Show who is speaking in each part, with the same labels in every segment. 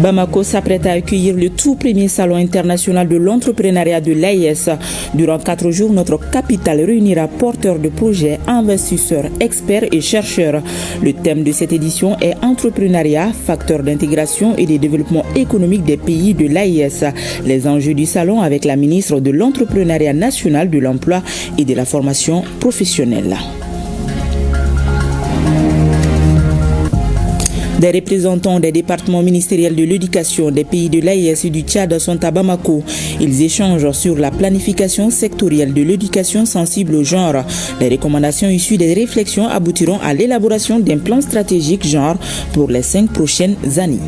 Speaker 1: Bamako s'apprête à accueillir le tout premier salon international de l'entrepreneuriat de l'AES. Durant 4 jours, notre capitale réunira porteurs de projets, investisseurs, experts et chercheurs. Le thème de cette édition est entrepreneuriat, facteur d'intégration et de développement économique des pays de l'AES. Les enjeux du salon avec la ministre de l'entrepreneuriat national, de l'emploi et de la formation professionnelle. Des représentants des départements ministériels de l'éducation des pays de l'AES et du Tchad sont à Bamako. Ils échangent sur la planification sectorielle de l'éducation sensible au genre. Les recommandations issues des réflexions aboutiront à l'élaboration d'un plan stratégique genre pour les 5 prochaines années.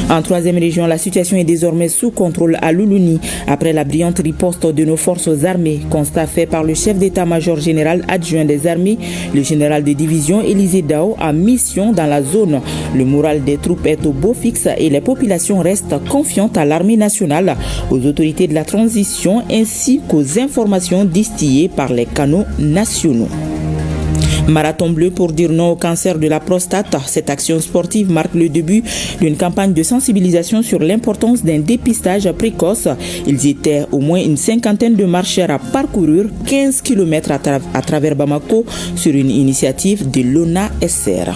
Speaker 1: En 3e région, la situation est désormais sous contrôle à Luluni après la brillante riposte de nos forces armées. Constat fait par le chef d'état-major général adjoint des armées, le général de division Élisée Dao, en mission dans la zone. Le moral des troupes est au beau fixe et les populations restent confiantes à l'armée nationale, aux autorités de la transition ainsi qu'aux informations distillées par les canaux nationaux. Marathon bleu pour dire non au cancer de la prostate. Cette action sportive marque le début d'une campagne de sensibilisation sur l'importance d'un dépistage précoce. Ils étaient au moins une 50aine de marcheurs à parcourir 15 km à travers Bamako sur une initiative de l'ONA-SR.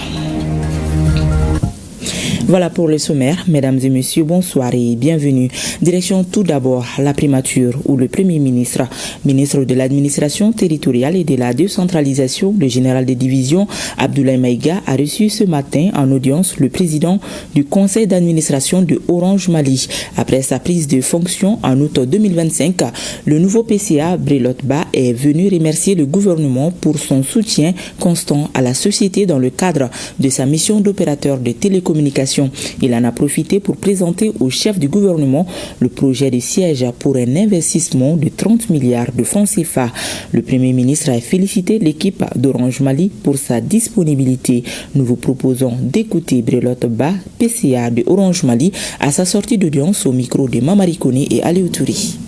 Speaker 1: Voilà pour le sommaire. Mesdames et messieurs, bonsoir et bienvenue. Direction tout d'abord la primature où le Premier ministre de l'administration territoriale et de la décentralisation, le général de division Abdoulaye Maïga, a reçu ce matin en audience le président du conseil d'administration de Orange Mali. Après sa prise de fonction en août 2025, le nouveau PCA Brelote Ba est venu remercier le gouvernement pour son soutien constant à la société dans le cadre de sa mission d'opérateur de télécommunications. Il en a profité pour présenter au chef du gouvernement le projet de siège pour un investissement de 30 milliards de francs CFA. Le Premier ministre a félicité l'équipe d'Orange Mali pour sa disponibilité. Nous vous proposons d'écouter Brelote Ba, PCA de Orange Mali, à sa sortie d'audience au micro de Mamari Koné et Aliou Touri.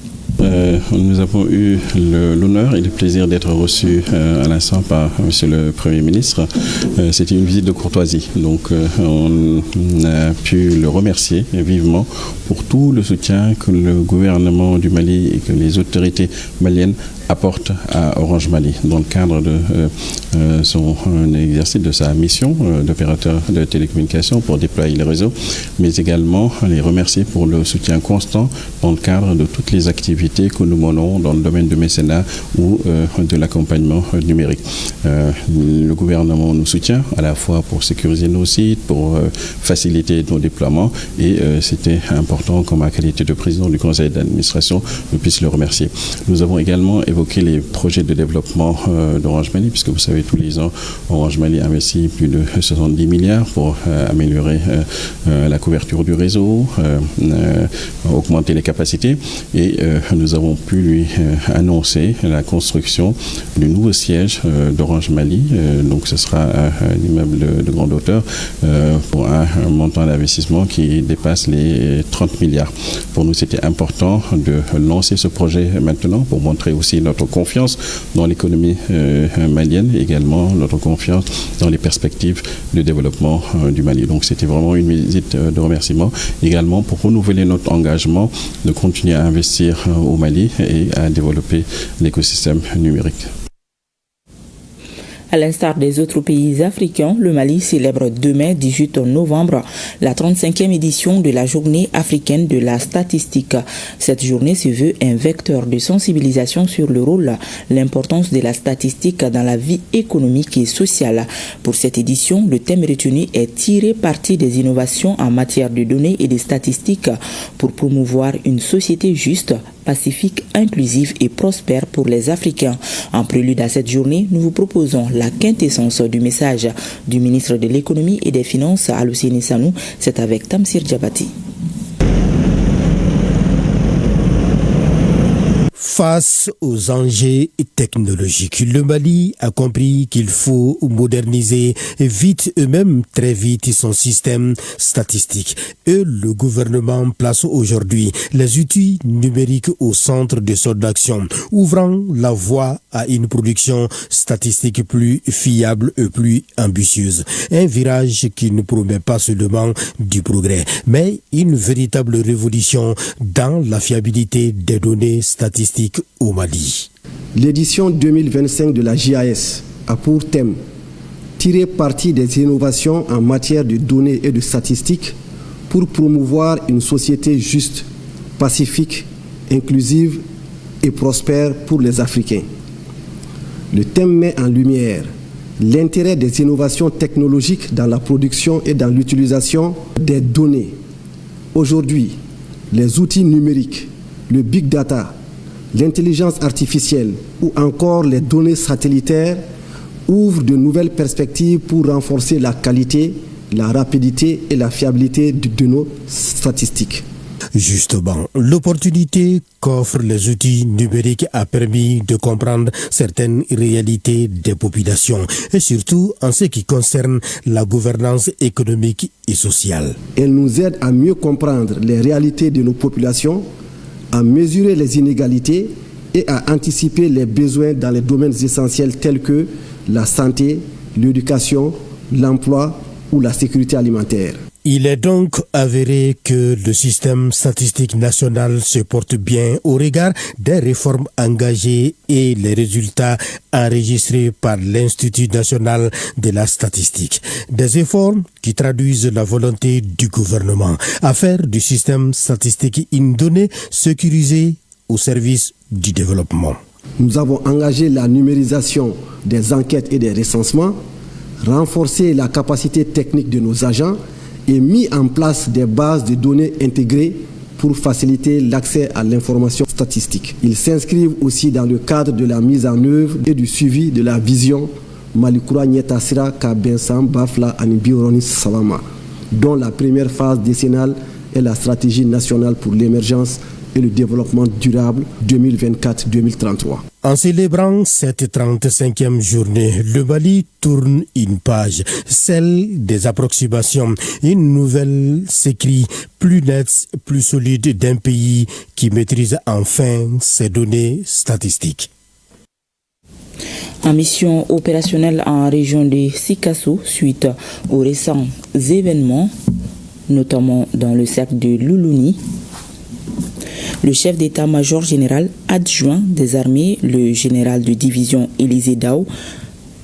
Speaker 2: Nous avons eu l'honneur et le plaisir d'être reçus à l'instant par Monsieur le Premier ministre. C'était une visite de courtoisie, donc on a pu le remercier vivement pour tout le soutien que le gouvernement du Mali et que les autorités maliennes apporte à Orange Mali dans le cadre de son exercice de sa mission d'opérateur de télécommunications pour déployer les réseaux, mais également les remercier pour le soutien constant dans le cadre de toutes les activités que nous menons dans le domaine du mécénat ou de l'accompagnement numérique. Le gouvernement nous soutient à la fois pour sécuriser nos sites, pour faciliter nos déploiements et c'était important qu'en ma qualité de président du conseil d'administration, je puisse le remercier. Nous avons également évoqué les projets de développement d'Orange Mali, puisque vous savez, tous les ans, Orange Mali investit plus de 70 milliards pour améliorer la couverture du réseau, augmenter les capacités. Et nous avons pu lui annoncer la construction du nouveau siège d'Orange Mali. Donc ce sera un immeuble de grande hauteur pour un montant d'investissement qui dépasse les 30 milliards. Pour nous, c'était important de lancer ce projet maintenant pour montrer aussi notre confiance dans l'économie malienne et également notre confiance dans les perspectives de développement du Mali. Donc c'était vraiment une visite de remerciement également pour renouveler notre engagement de continuer à investir au Mali et à développer l'écosystème numérique.
Speaker 1: À l'instar des autres pays africains, le Mali célèbre demain, 18 novembre, la 35e édition de la Journée africaine de la statistique. Cette journée se veut un vecteur de sensibilisation sur le rôle, l'importance de la statistique dans la vie économique et sociale. Pour cette édition, le thème retenu est tirer parti des innovations en matière de données et de statistiques pour promouvoir une société juste, pacifique, inclusive et prospère pour les Africains. En prélude à cette journée, nous vous proposons la quintessence du message du ministre de l'économie et des finances, Alucine Sanou. C'est avec Tamsir Djabati.
Speaker 3: Face aux enjeux technologiques, le Mali a compris qu'il faut moderniser vite et même très vite son système statistique. Et le gouvernement place aujourd'hui les outils numériques au centre de son action, ouvrant la voie à une production statistique plus fiable et plus ambitieuse. Un virage qui ne promet pas seulement du progrès, mais une véritable révolution dans la fiabilité des données statistiques au Mali.
Speaker 4: L'édition 2025 de la JAS a pour thème tirer parti des innovations en matière de données et de statistiques pour promouvoir une société juste, pacifique, inclusive et prospère pour les Africains. Le thème met en lumière l'intérêt des innovations technologiques dans la production et dans l'utilisation des données. Aujourd'hui, les outils numériques, le big data, l'intelligence artificielle ou encore les données satellitaires ouvrent de nouvelles perspectives pour renforcer la qualité, la rapidité et la fiabilité de nos statistiques.
Speaker 3: Justement, l'opportunité qu'offrent les outils numériques a permis de comprendre certaines réalités des populations et surtout en ce qui concerne la gouvernance économique et sociale.
Speaker 4: Elle nous aide à mieux comprendre les réalités de nos populations, à mesurer les inégalités et à anticiper les besoins dans les domaines essentiels tels que la santé, l'éducation, l'emploi ou la sécurité alimentaire.
Speaker 3: Il est donc avéré que le système statistique national se porte bien au regard des réformes engagées et les résultats enregistrés par l'Institut national de la statistique. Des efforts qui traduisent la volonté du gouvernement à faire du système statistique une donnée sécurisée au service du développement.
Speaker 4: Nous avons engagé la numérisation des enquêtes et des recensements, renforcé la capacité technique de nos agents et mis en place des bases de données intégrées pour faciliter l'accès à l'information statistique. Ils s'inscrivent aussi dans le cadre de la mise en œuvre et du suivi de la vision Malikura Nyetasira Kabensam Bafla Anibioroni Savama, dont la première phase décennale est la stratégie nationale pour l'émergence et le développement durable 2024-2033.
Speaker 3: En célébrant cette 35e journée, le Mali tourne une page, celle des approximations. Une nouvelle s'écrit plus nette, plus solide d'un pays qui maîtrise enfin ses données statistiques.
Speaker 1: En mission opérationnelle en région de Sikasso, suite aux récents événements, notamment dans le cercle de Loulouni, le chef d'état-major général adjoint des armées, le général de division Élisée Dao,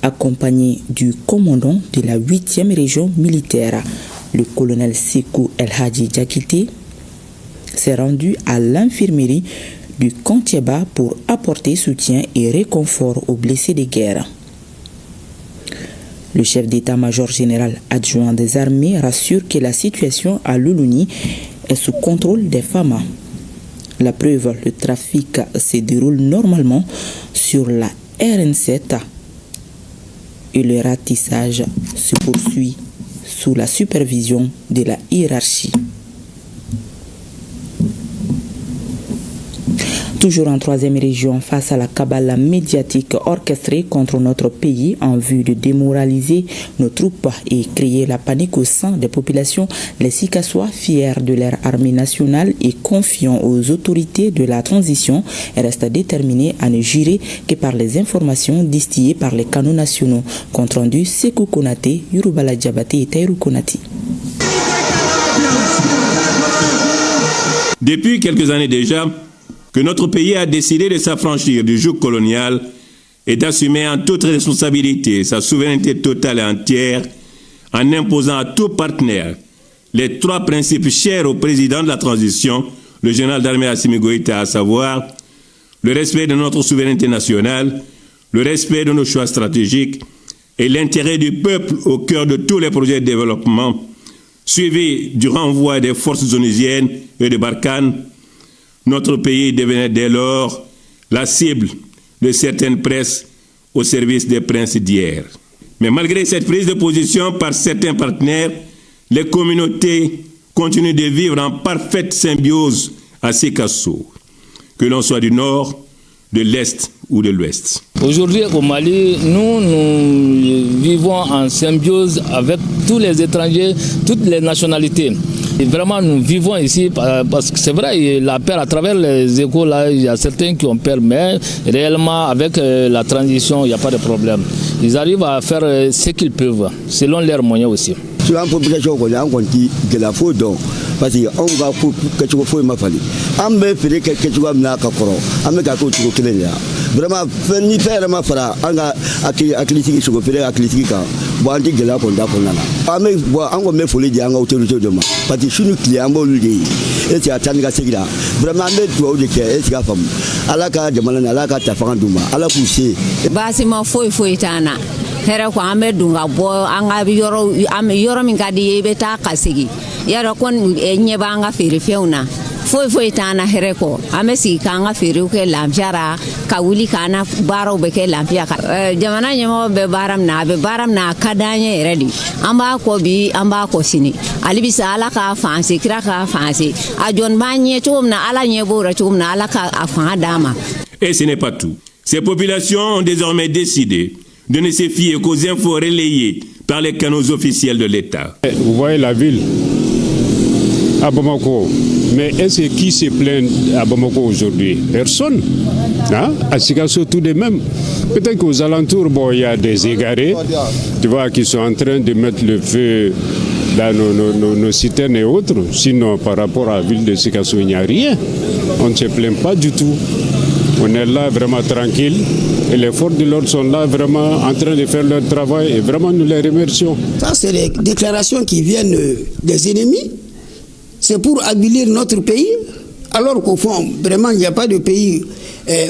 Speaker 1: accompagné du commandant de la 8e région militaire, le colonel Sekou El Hadji Diakité, s'est rendu à l'infirmerie du Kantieba pour apporter soutien et réconfort aux blessés de guerre. Le chef d'état-major général adjoint des armées rassure que la situation à Loulouni est sous contrôle des FAMA. La preuve, le trafic se déroule normalement sur la RN7 et le ratissage se poursuit sous la supervision de la hiérarchie. Toujours en 3e région, face à la cabale médiatique orchestrée contre notre pays en vue de démoraliser nos troupes et créer la panique au sein des populations, les Sikassois, fiers de leur armée nationale et confiants aux autorités de la transition, restent déterminés à ne jurer que par les informations distillées par les canaux nationaux. Compte rendu, Sekou Konaté, Yorubala Diabaté et Taïrou Konati.
Speaker 5: Depuis quelques années déjà, que notre pays a décidé de s'affranchir du joug colonial et d'assumer en toute responsabilité sa souveraineté totale et entière en imposant à tout partenaire les 3 principes chers au président de la transition, le général d'armée Assimi Goïta, à savoir le respect de notre souveraineté nationale, le respect de nos choix stratégiques et l'intérêt du peuple au cœur de tous les projets de développement, suivi du renvoi des forces onusiennes et de Barkhane. Notre pays devenait dès lors la cible de certaines presses au service des princes d'hier. Mais malgré cette prise de position par certains partenaires, les communautés continuent de vivre en parfaite symbiose à Sikasso. Que l'on soit du nord, de l'Est ou de l'Ouest.
Speaker 6: Aujourd'hui au Mali, nous vivons en symbiose avec tous les étrangers, toutes les nationalités. Et vraiment, nous vivons ici parce que c'est vrai, la paix à travers les échos, là, il y a certains qui ont peur, mais réellement, avec la transition, il n'y a pas de problème. Ils arrivent à faire ce qu'ils peuvent, selon leurs moyens aussi.
Speaker 7: Sur la population, on a de la faute, parce qu'on va pour que tu fasses ma famille. On me fait que tu vas me faire on me fait que tu vas vraiment faire ma fara on a critique sur le à critique bon on dit que là qu'on a on me faut les dire en autorité de moi parce que je suis client bon lui et c'est à tanga segura vraiment me doit de que est ga fam alaka de malana alaka ta fanganduma ala poussé
Speaker 8: basima foi tana hera ko ame dunga bo anga yoro min gadi beta kasigi yaro kon nyeba anga fere feuna foi tana hereko amesi kanga fere ke lamjara ka wuli kana baro be ke lampiya ka jamana nyemo be baram na kadanye ready amba ko bi amba ko sini ali bisa ala ka fansi kira ka fansi a jon banye tumna ala nyebo ra tumna ala ka afan dama.
Speaker 5: Et ce n'est pas tout. Ces populations ont désormais décidé de ne se fier qu'aux infos relayées par les canaux officiels de l'État.
Speaker 9: Vous voyez la ville à Bamako, mais est-ce qui se plaint à Bamako aujourd'hui? Personne. Hein? À Sikasso, tout de même. Peut-être qu'aux alentours, bon, il y a des égarés, tu vois, qui sont en train de mettre le feu dans nos citernes et autres. Sinon, par rapport à la ville de Sikasso, il n'y a rien. On ne se plaint pas du tout. On est là vraiment tranquille et les forces de l'ordre sont là vraiment en train de faire leur travail et vraiment nous les remercions.
Speaker 10: Ça, c'est des déclarations qui viennent des ennemis. C'est pour avilir notre pays, alors qu'au fond, vraiment, il n'y a pas de pays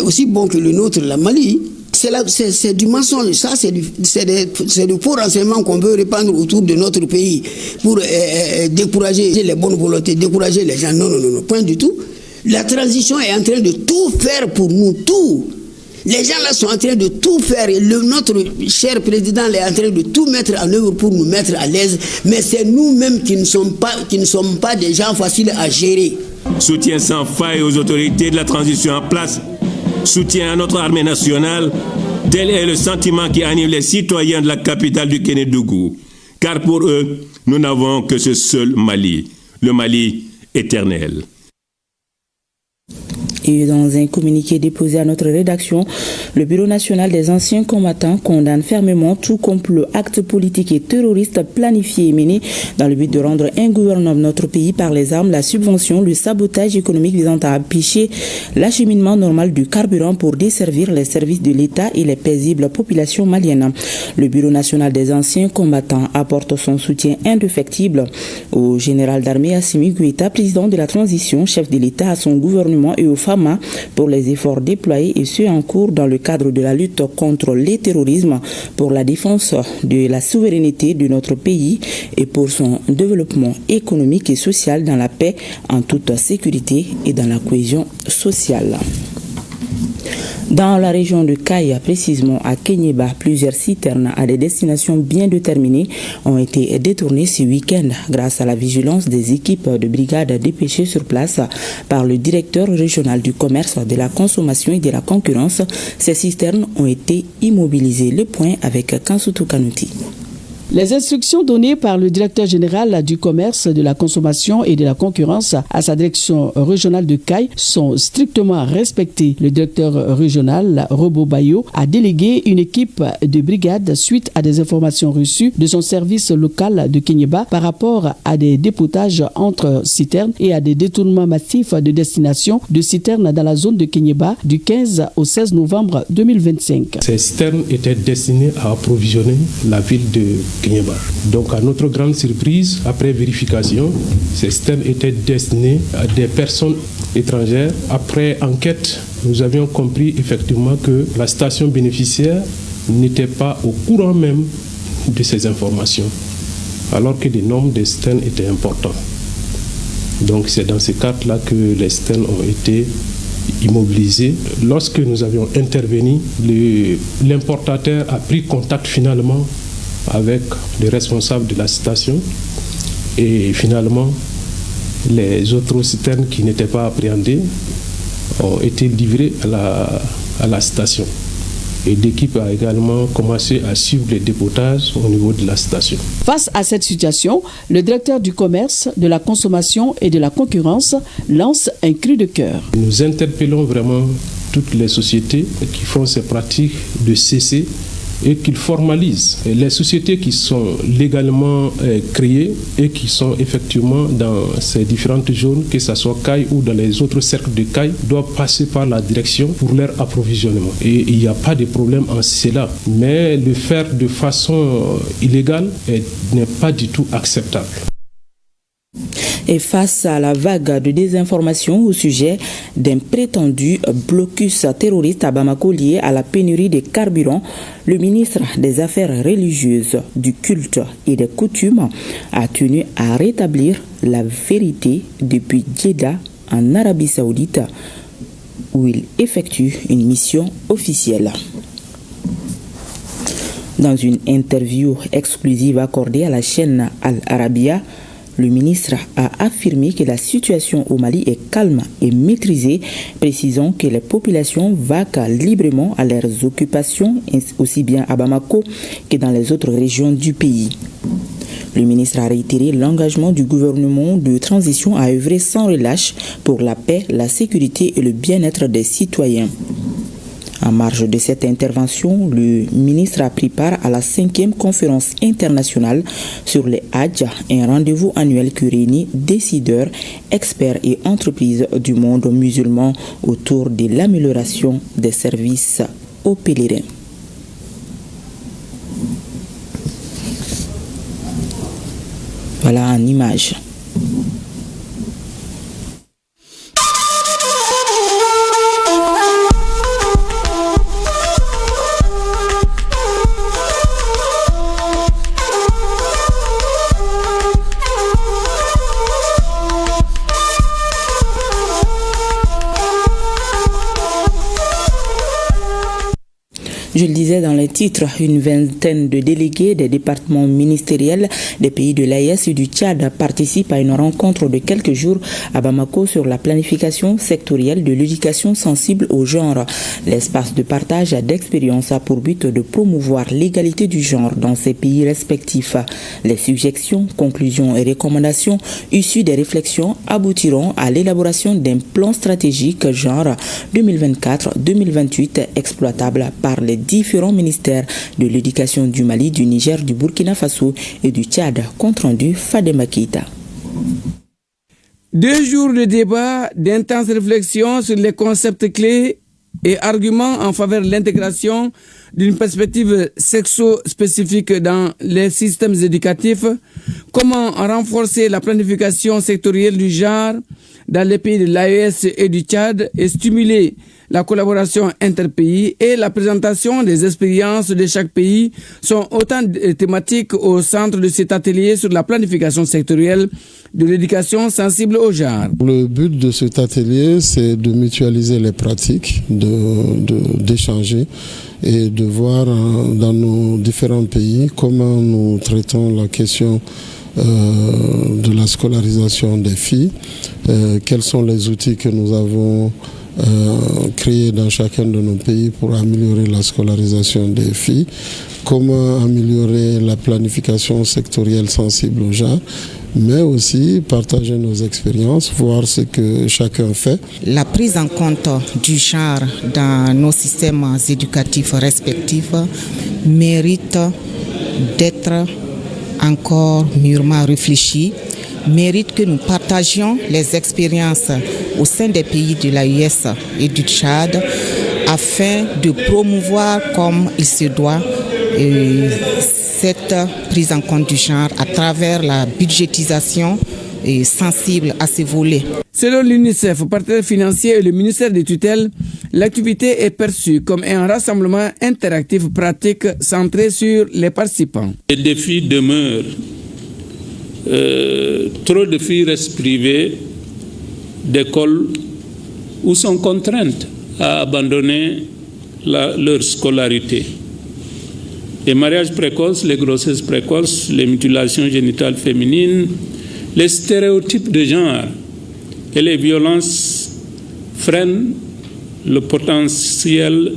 Speaker 10: aussi bon que le nôtre, la Mali. C'est du mensonge, ça c'est du faux renseignement qu'on veut répandre autour de notre pays pour décourager les bonnes volontés, décourager les gens. Non, point du tout. La transition est en train de tout faire pour nous, tout. Les gens là sont en train de tout faire et notre cher président est en train de tout mettre en œuvre pour nous mettre à l'aise. Mais c'est nous-mêmes qui ne sommes pas des gens faciles à gérer.
Speaker 5: Soutien sans faille aux autorités de la transition en place. Soutien à notre armée nationale. Tel est le sentiment qui anime les citoyens de la capitale du Kénédougou. Car pour eux, nous n'avons que ce seul Mali, le Mali éternel.
Speaker 1: Et dans un communiqué déposé à notre rédaction, le Bureau national des anciens combattants condamne fermement tout complot, acte politique et terroriste planifié et mené dans le but de rendre ingouvernable notre pays par les armes, la subvention, le sabotage économique visant à empêcher l'acheminement normal du carburant pour desservir les services de l'État et les paisibles populations maliennes. Le Bureau national des anciens combattants apporte son soutien indéfectible au général d'armée Assimi Goïta, président de la transition, chef de l'État, à son gouvernement et aux femmes pour les efforts déployés et ceux en cours dans le cadre de la lutte contre le terrorisme, pour la défense de la souveraineté de notre pays et pour son développement économique et social dans la paix, en toute sécurité et dans la cohésion sociale. Dans la région de Kaya, précisément à Kéniéba, plusieurs citernes à des destinations bien déterminées ont été détournées ce week-end grâce à la vigilance des équipes de brigade dépêchées sur place par le directeur régional du commerce, de la consommation et de la concurrence. Ces cisternes ont été immobilisées. Le point avec Kansutu Kanouti.
Speaker 11: Les instructions données par le directeur général du commerce, de la consommation et de la concurrence à sa direction régionale de Caille sont strictement respectées. Le directeur régional, Robo Bayo, a délégué une équipe de brigade suite à des informations reçues de son service local de Kéniéba par rapport à des dépotages entre citernes et à des détournements massifs de destination de citernes dans la zone de Kéniéba du 15 au 16 novembre 2025.
Speaker 12: Ces citernes étaient destinées à approvisionner la ville de Kéniéba. Donc à notre grande surprise, après vérification, ces citernes étaient destinées à des personnes étrangères. Après enquête, nous avions compris effectivement que la station bénéficiaire n'était pas au courant même de ces informations, alors que le nombre de citernes était important. Donc c'est dans ce cadre-là que les citernes ont été immobilisées. Lorsque nous avions intervenu, l'importateur a pris contact finalement avec les responsables de la station et finalement les autres citernes qui n'étaient pas appréhendées ont été livrées à à la station. Et l'équipe a également commencé à suivre les dépotages au niveau de la station.
Speaker 11: Face à cette situation, le directeur du commerce, de la consommation et de la concurrence lance un cri de cœur.
Speaker 12: Nous interpellons vraiment toutes les sociétés qui font ces pratiques de cesser et qu'ils formalisent. Et les sociétés qui sont légalement créées et qui sont effectivement dans ces différentes zones, que ce soit CAI ou dans les autres cercles de CAI, doivent passer par la direction pour leur approvisionnement. Et il n'y a pas de problème en cela. Mais le faire de façon illégale n'est pas du tout acceptable.
Speaker 1: Et face à la vague de désinformation au sujet d'un prétendu blocus terroriste à Bamako lié à la pénurie de carburant, le ministre des Affaires religieuses, du culte et des coutumes a tenu à rétablir la vérité depuis Jeddah en Arabie Saoudite, où il effectue une mission officielle. Dans une interview exclusive accordée à la chaîne Al Arabiya, le ministre a affirmé que la situation au Mali est calme et maîtrisée, précisant que les populations vaquent librement à leurs occupations, aussi bien à Bamako que dans les autres régions du pays. Le ministre a réitéré l'engagement du gouvernement de transition à œuvrer sans relâche pour la paix, la sécurité et le bien-être des citoyens. En marge de cette intervention, le ministre a pris part à la 5e conférence internationale sur les Hadj, un rendez-vous annuel qui réunit décideurs, experts et entreprises du monde musulman autour de l'amélioration des services aux pèlerins. Voilà en image. Je le disais dans les titres, une vingtaine de délégués des départements ministériels des pays de l'AES et du Tchad participent à une rencontre de quelques jours à Bamako sur la planification sectorielle de l'éducation sensible au genre. L'espace de partage d'expériences a pour but de promouvoir l'égalité du genre dans ces pays respectifs. Les suggestions, conclusions et recommandations issues des réflexions aboutiront à l'élaboration d'un plan stratégique genre 2024-2028 exploitable par les différents ministères de l'éducation du Mali, du Niger, du Burkina Faso et du Tchad. Compte rendu Fadema Keita.
Speaker 13: 2 jours de débat, d'intenses réflexions sur les concepts clés et arguments en faveur de l'intégration d'une perspective sexo-spécifique dans les systèmes éducatifs, comment renforcer la planification sectorielle du genre dans les pays de l'AES et du Tchad et stimuler la collaboration interpays et la présentation des expériences de chaque pays sont autant de thématiques au centre de cet atelier sur la planification sectorielle de l'éducation sensible au genre.
Speaker 14: Le but de cet atelier, c'est de mutualiser les pratiques, d'échanger et de voir dans nos différents pays comment nous traitons la question de la scolarisation des filles, quels sont les outils que nous avons créés dans chacun de nos pays pour améliorer la scolarisation des filles, comment améliorer la planification sectorielle sensible au genre, mais aussi partager nos expériences, voir ce que chacun fait.
Speaker 15: La prise en compte du genre dans nos systèmes éducatifs respectifs mérite d'être encore mûrement réfléchie, mérite que nous partagions les expériences au sein des pays de l'AES et du Tchad afin de promouvoir comme il se doit cette prise en compte du genre à travers la budgétisation sensible à ces volets.
Speaker 13: Selon l'UNICEF, partenaire financier et le ministère des tutelles, l'activité est perçue comme un rassemblement interactif pratique centré sur les participants.
Speaker 16: Les défis demeurent. Trop de filles restent privées d'écoles ou sont contraintes à abandonner leur scolarité. Les mariages précoces, les grossesses précoces, les mutilations génitales féminines, les stéréotypes de genre et les violences freinent le potentiel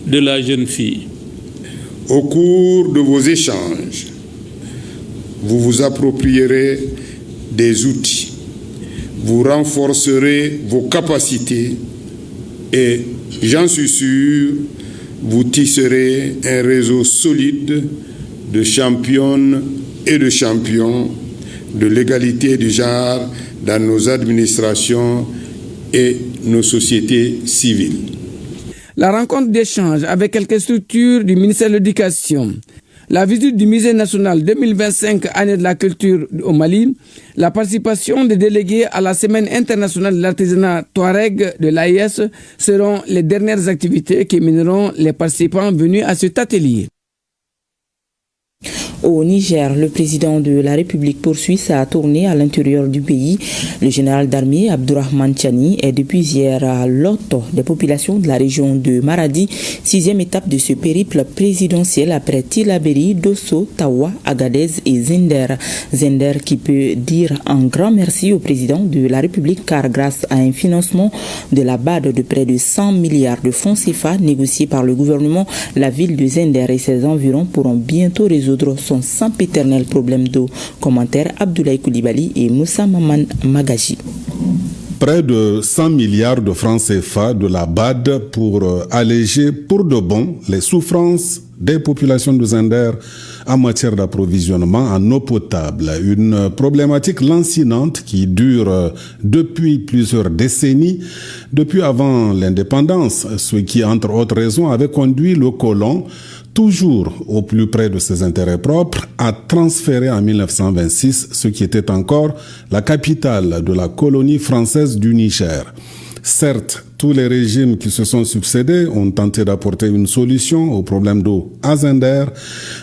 Speaker 16: de la jeune fille.
Speaker 17: Au cours de vos échanges, vous vous approprierez des outils, vous renforcerez vos capacités et, j'en suis sûr, vous tisserez un réseau solide de championnes et de champions de l'égalité du genre dans nos administrations et nos sociétés civiles.
Speaker 13: La rencontre d'échange avec quelques structures du ministère de l'Éducation, la visite du Musée national 2025 année de la culture au Mali, la participation des délégués à la Semaine internationale de l'artisanat Touareg de l'AIS seront les dernières activités qui mèneront les participants venus à cet atelier.
Speaker 1: Au Niger, le président de la République poursuit sa tournée à l'intérieur du pays. Le général d'armée Abdourahmane Tiani est depuis hier à l'hôte des populations de la région de Maradi, 6e étape de ce périple présidentiel après Tillabéri, Dosso, Tawa, Agadez et Zender. Zender qui peut dire un grand merci au président de la République car grâce à un financement de la BAD de près de 100 milliards de francs CFA négocié par le gouvernement, la ville de Zender et ses environs pourront bientôt résoudre son sempiternel problème d'eau. Commentaire Abdoulaye Koulibaly et Moussa Maman Magaji.
Speaker 18: Près de 100 milliards de francs CFA de la BAD pour alléger pour de bon les souffrances des populations de Zender en matière d'approvisionnement en eau potable. Une problématique lancinante qui dure depuis plusieurs décennies, depuis avant l'indépendance, ce qui, entre autres raisons, avait conduit le colon, toujours au plus près de ses intérêts propres, à transférer en 1926 ce qui était encore la capitale de la colonie française du Niger. Certes, tous les régimes qui se sont succédés ont tenté d'apporter une solution au problème d'eau à Zender,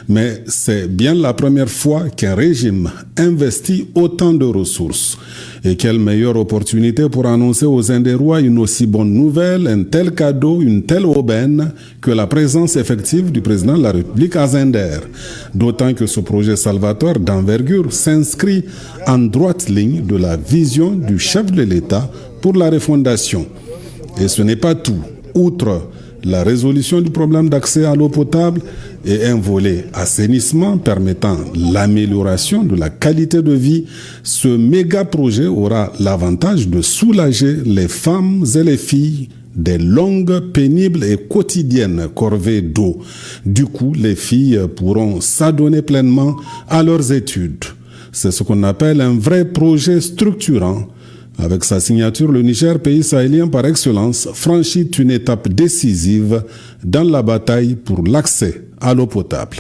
Speaker 18: mais c'est bien la première fois qu'un régime investit autant de ressources. Et quelle meilleure opportunité pour annoncer aux Zenderois une aussi bonne nouvelle, un tel cadeau, une telle aubaine que la présence effective du président de la République à Zender. D'autant que ce projet salvateur d'envergure s'inscrit en droite ligne de la vision du chef de l'État pour la refondation. Et ce n'est pas tout. Outre la résolution du problème d'accès à l'eau potable et un volet assainissement permettant l'amélioration de la qualité de vie, ce méga projet aura l'avantage de soulager les femmes et les filles des longues, pénibles et quotidiennes corvées d'eau. Du coup, les filles pourront s'adonner pleinement à leurs études. C'est ce qu'on appelle un vrai projet structurant. Avec sa signature, le Niger, pays sahélien par excellence, franchit une étape décisive dans la bataille pour l'accès à l'eau potable.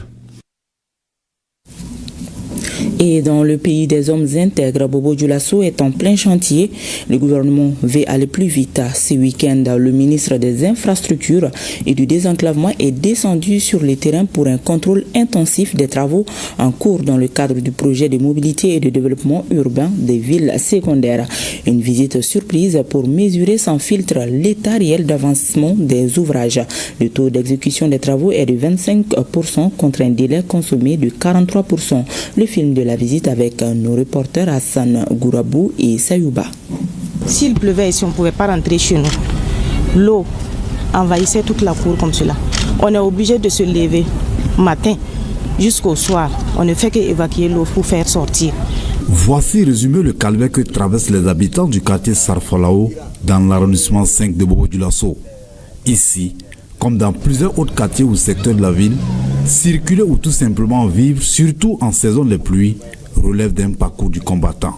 Speaker 1: Et dans le pays des hommes intègres, Bobo Dioulasso est en plein chantier. Le gouvernement veut aller plus vite. Ce week-end, le ministre des Infrastructures et du Désenclavement est descendu sur le terrain pour un contrôle intensif des travaux en cours dans le cadre du projet de mobilité et de développement urbain des villes secondaires. Une visite surprise pour mesurer sans filtre l'état réel d'avancement des ouvrages. Le taux d'exécution des travaux est de 25% contre un délai consommé de 43%. Le film de la visite avec nos reporters Hassan Gourabou et Sayouba.
Speaker 19: S'il pleuvait et si on ne pouvait pas rentrer chez nous, l'eau envahissait toute la cour comme cela. On est obligé de se lever matin jusqu'au soir. On ne fait qu'évacuer l'eau pour faire sortir.
Speaker 20: Voici résumé le calvaire que traversent les habitants du quartier Sarfalao dans l'arrondissement 5 de Bobo Dioulasso. Ici, comme dans plusieurs autres quartiers ou secteurs de la ville, circuler ou tout simplement vivre, surtout en saison de pluie, relève d'un parcours du combattant.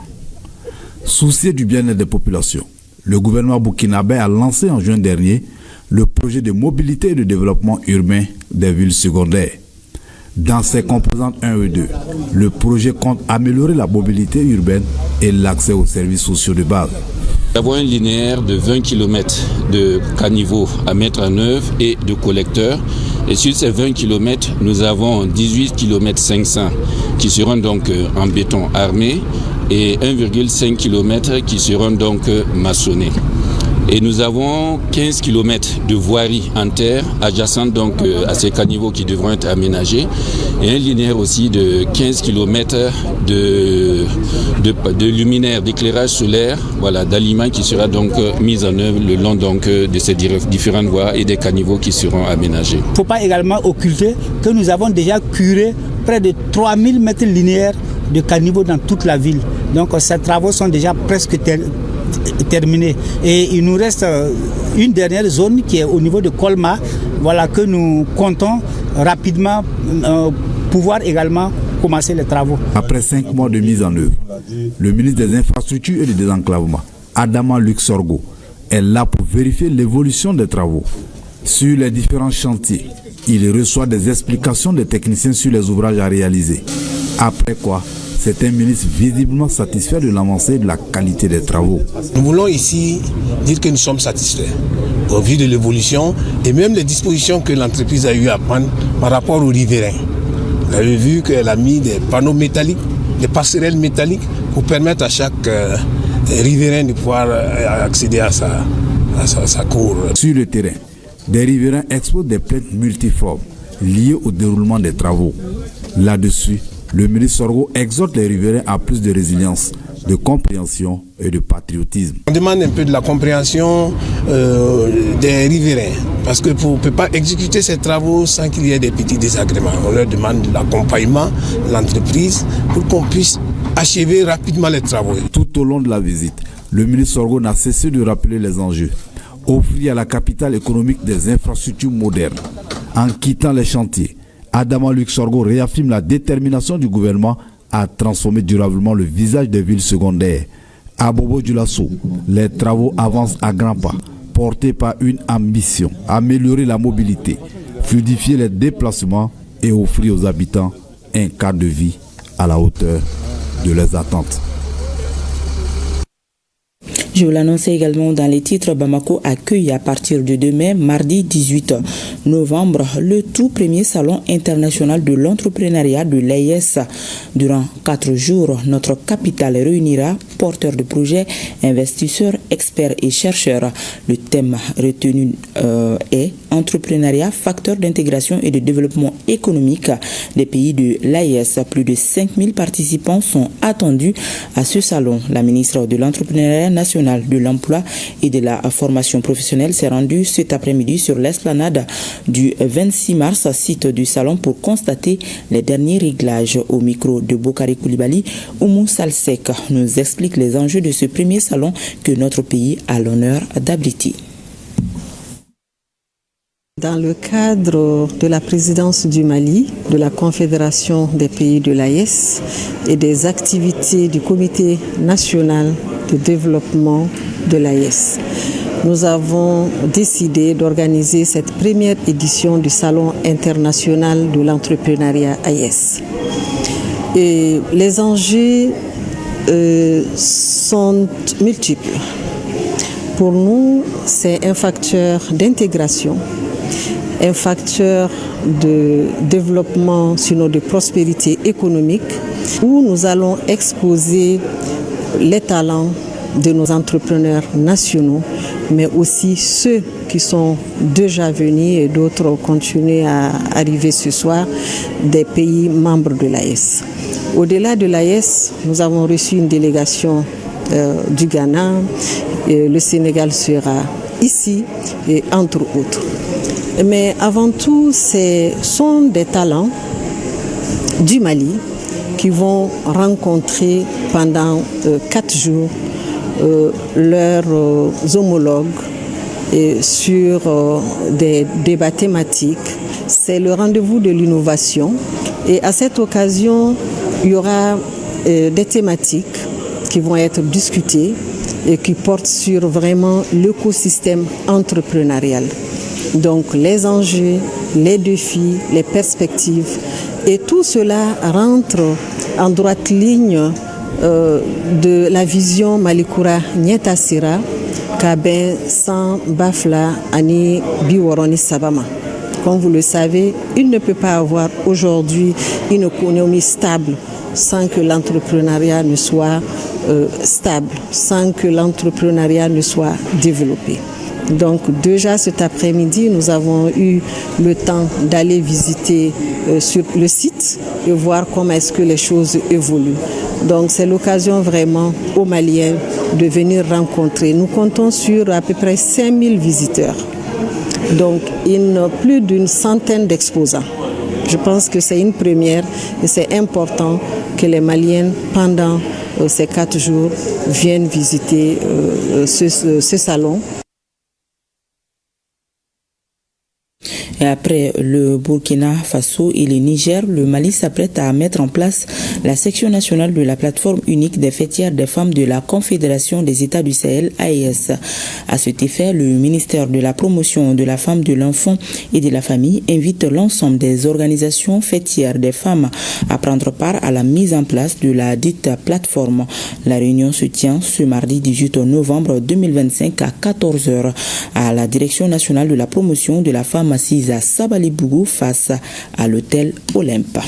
Speaker 20: Soucieux du bien-être des populations, le gouvernement burkinabé a lancé en juin dernier le projet de mobilité et de développement urbain des villes secondaires. Dans ses composantes 1 et 2, le projet compte améliorer la mobilité urbaine et l'accès aux services sociaux de base.
Speaker 21: Nous avons un linéaire de 20 km de caniveaux à mettre en œuvre et de collecteurs. Et sur ces 20 km, nous avons 18 km 500 qui seront donc en béton armé et 1,5 km qui seront donc maçonnés. Et nous avons 15 km de voirie en terre adjacente donc à ces caniveaux qui devront être aménagés et un linéaire aussi de 15 km de luminaires d'éclairage solaire, voilà, d'aliments qui sera donc mis en œuvre le long donc de ces différentes voies et des caniveaux qui seront aménagés.
Speaker 2: Il ne faut pas également occulter que nous avons déjà curé près de 3000 mètres linéaires de caniveaux dans toute la ville. Donc ces travaux sont déjà presque terminés. Et il nous reste une dernière zone qui est au niveau de Colma, voilà, que nous comptons rapidement pouvoir également commencer les travaux.
Speaker 20: Après 5 mois de mise en œuvre, le ministre des Infrastructures et du Désenclavement, Adama Luc Sorgho, est là pour vérifier l'évolution des travaux. Sur les différents chantiers, il reçoit des explications des techniciens sur les ouvrages à réaliser. Après quoi, c'est un ministre visiblement satisfait de l'avancée et de la qualité des travaux.
Speaker 22: Nous voulons ici dire que nous sommes satisfaits au vu de l'évolution et même les dispositions que l'entreprise a eu à prendre par rapport aux riverains. Vous avez vu qu'elle a mis des panneaux métalliques, des passerelles métalliques pour permettre à chaque riverain de pouvoir accéder à sa cour.
Speaker 20: Sur le terrain, des riverains exposent des plaintes multiformes liées au déroulement des travaux. Là-dessus, le ministre Sorgho exhorte les riverains à plus de résilience, de compréhension et de patriotisme.
Speaker 22: On demande un peu de la compréhension des riverains, parce que on ne peut pas exécuter ces travaux sans qu'il y ait des petits désagréments. On leur demande de l'accompagnement de l'entreprise pour qu'on puisse achever rapidement les travaux.
Speaker 20: Tout au long de la visite, le ministre Sorgho n'a cessé de rappeler les enjeux. Offrir à la capitale économique des infrastructures modernes. En quittant les chantiers, Adama Luc Sorgho réaffirme la détermination du gouvernement à transformer durablement le visage des villes secondaires. À Bobo-Dioulasso, les travaux avancent à grands pas, portés par une ambition, améliorer la mobilité, fluidifier les déplacements et offrir aux habitants un cadre de vie à la hauteur de leurs attentes.
Speaker 1: Je vous l'annonçais également dans les titres, Bamako accueille à partir de demain, mardi 18 novembre, le tout premier salon international de l'entrepreneuriat de l'AES. Durant 4 jours, notre capitale réunira porteurs de projets, investisseurs, experts et chercheurs. Le thème retenu est entrepreneuriat, facteur d'intégration et de développement économique des pays de l'AES. Plus de 5000 participants sont attendus à ce salon. La ministre de l'Entrepreneuriat national, de l'emploi et de la formation professionnelle s'est rendue cet après-midi sur l'esplanade du 26 mars, site du salon, pour constater les derniers réglages. Au micro de Bokari Koulibaly, Oumou Salsek nous explique les enjeux de ce premier salon que notre pays a l'honneur d'abriter.
Speaker 23: Dans le cadre de la présidence du Mali, de la Confédération des pays de l'AES et des activités du Comité national de développement de l'AES, nous avons décidé d'organiser cette première édition du Salon international de l'entrepreneuriat AES. Et les enjeux sont multiples. Pour nous, c'est un facteur d'intégration, un facteur de développement, sinon de prospérité économique, où nous allons exposer les talents de nos entrepreneurs nationaux, mais aussi ceux qui sont déjà venus et d'autres continuent à arriver ce soir des pays membres de l'AES. Au-delà de l'AES, nous avons reçu une délégation du Ghana, et le Sénégal sera ici, et entre autres. Mais avant tout, ce sont des talents du Mali qui vont rencontrer pendant 4 jours leurs homologues sur des débats thématiques. C'est le rendez-vous de l'innovation et à cette occasion, il y aura des thématiques qui vont être discutées et qui portent sur vraiment l'écosystème entrepreneurial. Donc les enjeux, les défis, les perspectives, et tout cela rentre en droite ligne de la vision Malikura Nyetasira, Kaben San Bafla Ani Biworoni Sabama. Comme vous le savez, il ne peut pas avoir aujourd'hui une économie stable sans que l'entrepreneuriat ne soit stable, sans que l'entrepreneuriat ne soit développé. Donc déjà cet après-midi, nous avons eu le temps d'aller visiter sur le site et voir comment est-ce que les choses évoluent. Donc c'est l'occasion vraiment aux Maliens de venir rencontrer. Nous comptons sur à peu près 5000 visiteurs, donc plus d'une centaine d'exposants. Je pense que c'est une première et c'est important que les Maliens, pendant ces 4 jours, viennent visiter ce salon.
Speaker 1: Et après le Burkina Faso et le Niger, le Mali s'apprête à mettre en place la section nationale de la plateforme unique des fêtières des femmes de la Confédération des États du Sahel, AES. À cet effet, le ministère de la Promotion de la Femme, de l'Enfant et de la Famille invite l'ensemble des organisations fêtières des femmes à prendre part à la mise en place de la dite plateforme. La réunion se tient ce mardi 18 novembre 2025 à 14h à la Direction nationale de la promotion de la femme assise à Sabalibougou face à l'hôtel Olympe.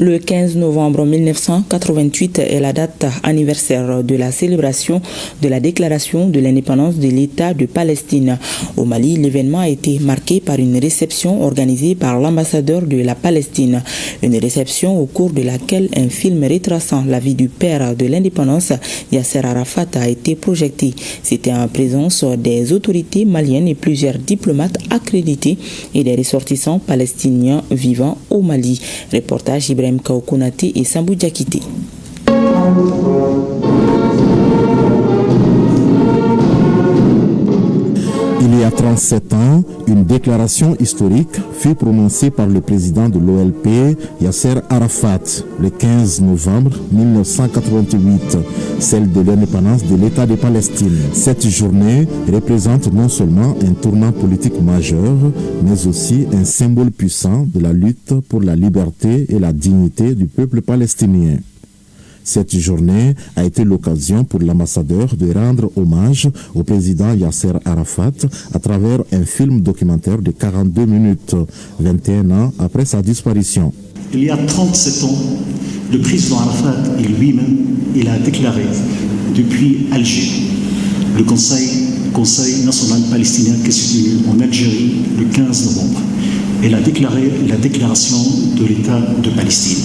Speaker 1: Le 15 novembre 1988 est la date anniversaire de la célébration de la déclaration de l'indépendance de l'État de Palestine. Au Mali, l'événement a été marqué par une réception organisée par l'ambassadeur de la Palestine. Une réception au cours de laquelle un film retraçant la vie du père de l'indépendance, Yasser Arafat, a été projeté. C'était en présence des autorités maliennes et plusieurs diplomates accrédités et des ressortissants palestiniens vivant au Mali. Reportage Ibrahim Kaokonate et Sambou Diakité.
Speaker 3: Il y a 37 ans, une déclaration historique fut prononcée par le président de l'OLP, Yasser Arafat, le 15 novembre 1988, celle de l'indépendance de l'État de Palestine. Cette journée représente non seulement un tournant politique majeur, mais aussi un symbole puissant de la lutte pour la liberté et la dignité du peuple palestinien. Cette journée a été l'occasion pour l'ambassadeur de rendre hommage au président Yasser Arafat à travers un film documentaire de 42 minutes, 21 ans après sa disparition.
Speaker 4: Il y a 37 ans, le président Arafat et lui-même, il a déclaré depuis Alger le Conseil national palestinien qui s'est tenu en Algérie le 15 novembre. Elle a déclaré la déclaration de l'État de Palestine.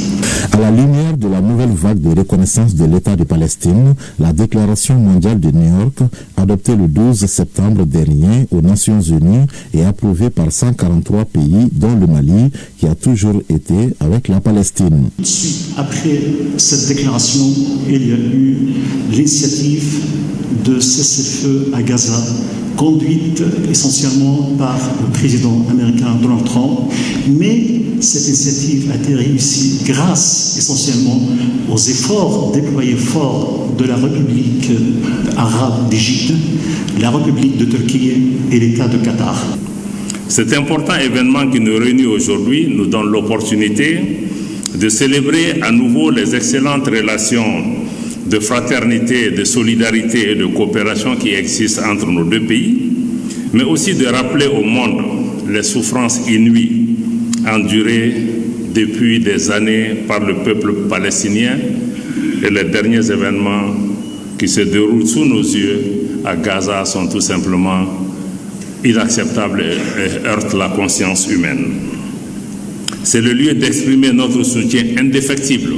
Speaker 3: À la lumière de la nouvelle vague de reconnaissance de l'État de Palestine, la Déclaration mondiale de New York, adoptée le 12 septembre dernier aux Nations Unies et approuvée par 143 pays, dont le Mali, qui a toujours été avec la Palestine.
Speaker 4: Après cette déclaration, il y a eu l'initiative de cessez-le-feu à Gaza, conduite essentiellement par le président américain Donald Trump, mais cette initiative a été réussie grâce essentiellement aux efforts déployés forts de la République arabe d'Égypte, la République de Turquie et l'État de Qatar.
Speaker 6: Cet important événement qui nous réunit aujourd'hui nous donne l'opportunité de célébrer à nouveau les excellentes relations de fraternité, de solidarité et de coopération qui existent entre nos deux pays, mais aussi de rappeler au monde les souffrances inouïes endurées depuis des années par le peuple palestinien et les derniers événements qui se déroulent sous nos yeux à Gaza sont tout simplement inacceptables et heurtent la conscience humaine. C'est le lieu d'exprimer notre soutien indéfectible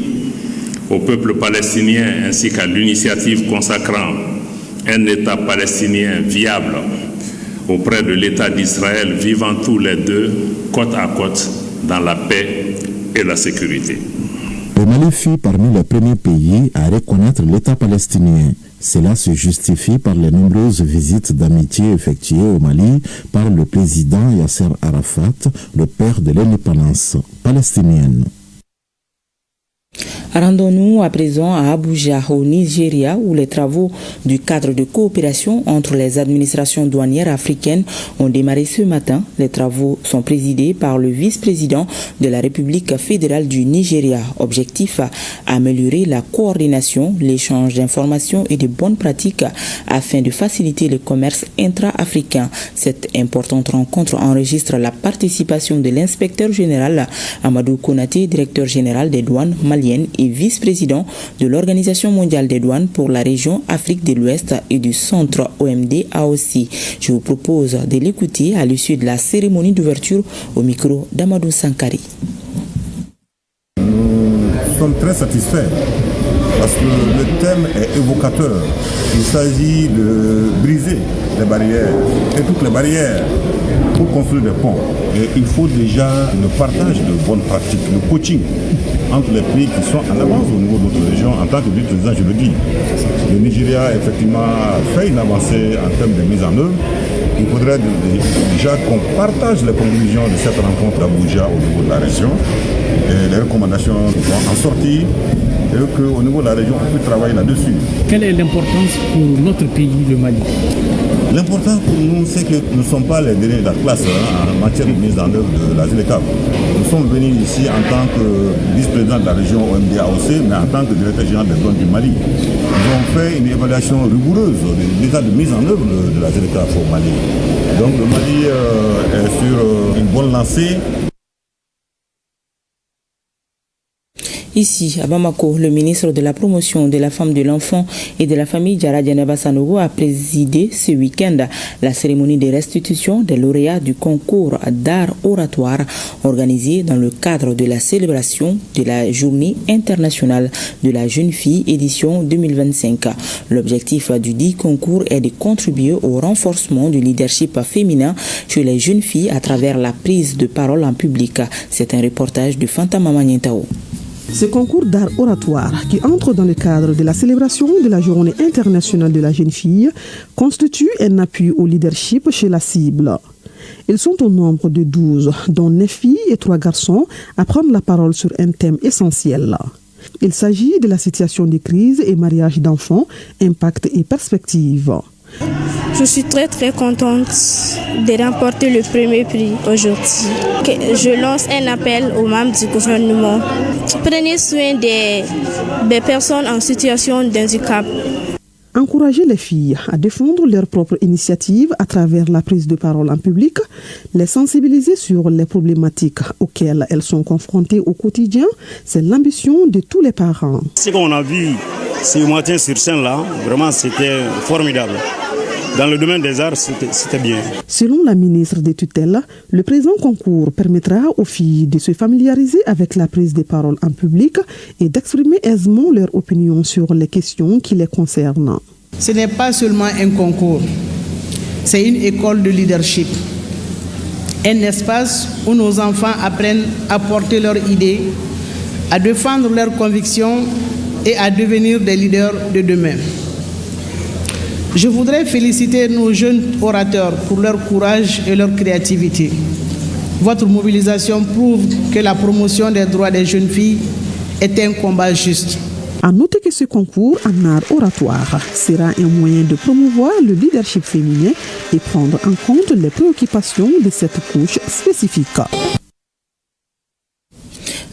Speaker 6: au peuple palestinien ainsi qu'à l'initiative consacrant un État palestinien viable auprès de l'État d'Israël, vivant tous les deux côte à côte dans la paix et la sécurité.
Speaker 3: Le Mali fut parmi les premiers pays à reconnaître l'État palestinien. Cela se justifie par les nombreuses visites d'amitié effectuées au Mali par le président Yasser Arafat, le père de l'indépendance palestinienne.
Speaker 1: Rendons-nous à présent à Abuja, au Nigeria, où les travaux du cadre de coopération entre les administrations douanières africaines ont démarré ce matin. Les travaux sont présidés par le vice-président de la République fédérale du Nigeria. Objectif, améliorer la coordination, l'échange d'informations et de bonnes pratiques afin de faciliter le commerce intra-africain. Cette importante rencontre enregistre la participation de l'inspecteur général Amadou Konaté, directeur général des douanes maliennes et vice-président de l'Organisation mondiale des douanes pour la région Afrique de l'Ouest et du centre OMD AOC. Je vous propose de l'écouter à l'issue de la cérémonie d'ouverture au micro d'Amadou Sankari.
Speaker 7: Nous sommes très satisfaits parce que le thème est évocateur. Il s'agit de briser les barrières et toutes les barrières pour construire des ponts. Et il faut déjà le partage de bonnes pratiques, le coaching entre les pays qui sont en avance au niveau de notre région. En tant que vice-président, je le dis, le Nigeria effectivement fait une avancée en termes de mise en œuvre. Il faudrait déjà qu'on partage les conclusions de cette rencontre d'Abuja au niveau de la région. Et les recommandations vont en sortir et qu'au niveau de la région, on peut travailler là-dessus.
Speaker 8: Quelle est l'importance pour notre pays, le Mali?
Speaker 7: L'important pour nous, c'est que nous ne sommes pas les derniers de la classe en matière de mise en œuvre de la ZLECAf. Nous sommes venus ici en tant que vice-président de la région OMD AOC, mais en tant que directeur général des douanes du Mali. Nous avons fait une évaluation rigoureuse de l'état de mise en œuvre de la ZLECAf au Mali. Donc le Mali est sur une bonne lancée.
Speaker 1: Ici, à Bamako, le ministre de la Promotion de la Femme, de l'Enfant et de la Famille, Diarra Djeneba Sanogo, a présidé ce week-end la cérémonie de restitution des lauréats du concours d'art oratoire organisé dans le cadre de la célébration de la Journée internationale de la jeune fille édition 2025. L'objectif du dit concours est de contribuer au renforcement du leadership féminin chez les jeunes filles à travers la prise de parole en public. C'est un reportage de Fanta Mamanientao.
Speaker 9: Ce concours d'art oratoire, qui entre dans le cadre de la célébration de la Journée internationale de la jeune fille, constitue un appui au leadership chez la cible. Ils sont au nombre de 12, dont 9 filles et 3 garçons, à prendre la parole sur un thème essentiel. Il s'agit de la situation de crise et mariage d'enfants, impact et perspectives.
Speaker 24: Je suis très contente de remporter le premier prix aujourd'hui. Je lance un appel aux membres du gouvernement. Prenez soin des personnes en situation de handicap.
Speaker 9: Encourager les filles à défendre leurs propres initiatives à travers la prise de parole en public, les sensibiliser sur les problématiques auxquelles elles sont confrontées au quotidien, c'est l'ambition de tous les parents.
Speaker 25: Ce qu'on a vu ce matin sur scène-là, vraiment c'était formidable. Dans le domaine des arts, c'était bien.
Speaker 9: Selon la ministre des tutelles, le présent concours permettra aux filles de se familiariser avec la prise de parole en public et d'exprimer aisément leur opinion sur les questions qui les concernent.
Speaker 26: Ce n'est pas seulement un concours, c'est une école de leadership. Un espace où nos enfants apprennent à porter leurs idées, à défendre leurs convictions et à devenir des leaders de demain. Je voudrais féliciter nos jeunes orateurs pour leur courage et leur créativité. Votre mobilisation prouve que la promotion des droits des jeunes filles est un combat juste.
Speaker 9: À noter que ce concours en art oratoire sera un moyen de promouvoir le leadership féminin et prendre en compte les préoccupations de cette couche spécifique.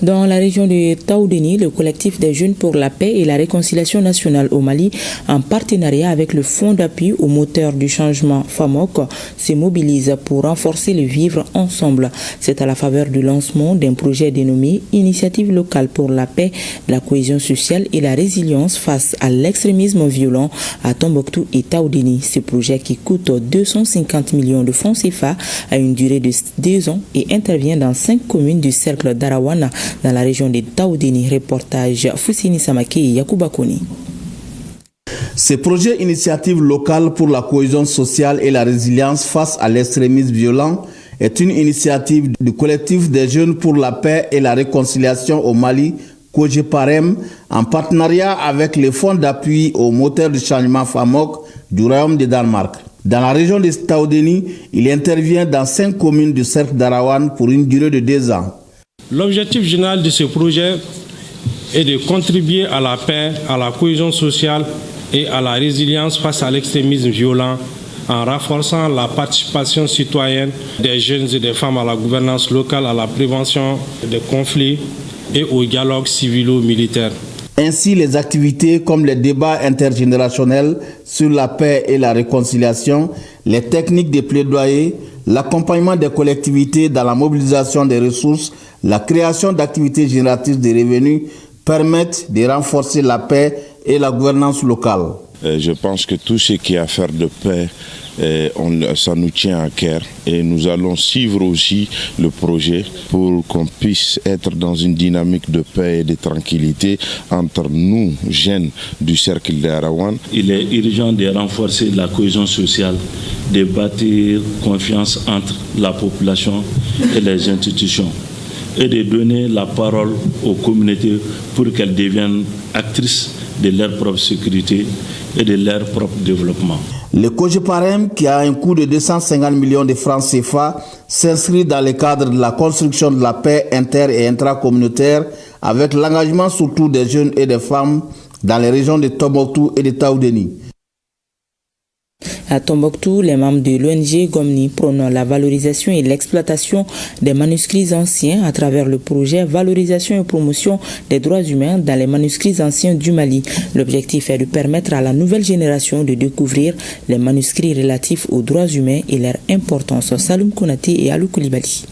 Speaker 1: Dans la région de Taoudéni, le collectif des jeunes pour la paix et la réconciliation nationale au Mali, en partenariat avec le Fonds d'appui au moteur du changement FAMOC, se mobilise pour renforcer le vivre ensemble. C'est à la faveur du lancement d'un projet dénommé Initiative locale pour la paix, la cohésion sociale et la résilience face à l'extrémisme violent à Tombouctou et Taoudéni. Ce projet qui coûte 250 millions de francs CFA a une durée de 2 ans et intervient dans 5 communes du cercle d'Arawana, dans la région de Taoudéni. Reportage Foussini Samake et Yacouba Koni.
Speaker 27: Ce projet Initiative locale pour la cohésion sociale et la résilience face à l'extrémisme violent est une initiative du collectif des jeunes pour la paix et la réconciliation au Mali, COGEPAREM, en partenariat avec le Fonds d'appui au moteur du changement FAMOC du Royaume de Danemark. Dans la région de Taoudéni, il intervient dans 5 communes du cercle d'Arawan pour une durée de 2 ans.
Speaker 28: L'objectif général de ce projet
Speaker 5: et de contribuer à la paix, à la cohésion sociale et à la résilience face à l'extrémisme violent en renforçant la participation citoyenne des jeunes et des femmes à la gouvernance locale, à la prévention des conflits et au dialogue civilo-militaire.
Speaker 27: Ainsi, les activités comme les débats intergénérationnels sur la paix et la réconciliation, les techniques de plaidoyer, l'accompagnement des collectivités dans la mobilisation des ressources, la création d'activités génératrices de revenus permettent de renforcer la paix et la gouvernance locale.
Speaker 10: Je pense que tout ce qui a à faire de paix, ça nous tient à cœur et nous allons suivre aussi le projet pour qu'on puisse être dans une dynamique de paix et de tranquillité entre nous, jeunes du cercle d'Arawan.
Speaker 11: Il est urgent de renforcer la cohésion sociale, de bâtir confiance entre la population et les institutions et de donner la parole aux communautés pour qu'elles deviennent actrices de leur propre sécurité et de leur propre développement.
Speaker 27: Le COGEPAREM, qui a un coût de 250 millions de francs CFA, s'inscrit dans le cadre de la construction de la paix inter- et intracommunautaire avec l'engagement surtout des jeunes et des femmes dans les régions de Tombouctou et de Taoudéni.
Speaker 1: À Tombouctou, les membres de l'ONG Gomni prônent la valorisation et l'exploitation des manuscrits anciens à travers le projet Valorisation et promotion des droits humains dans les manuscrits anciens du Mali. L'objectif est de permettre à la nouvelle génération de découvrir les manuscrits relatifs aux droits humains et leur importance. Saloum Konaté et Alou Koulibaly.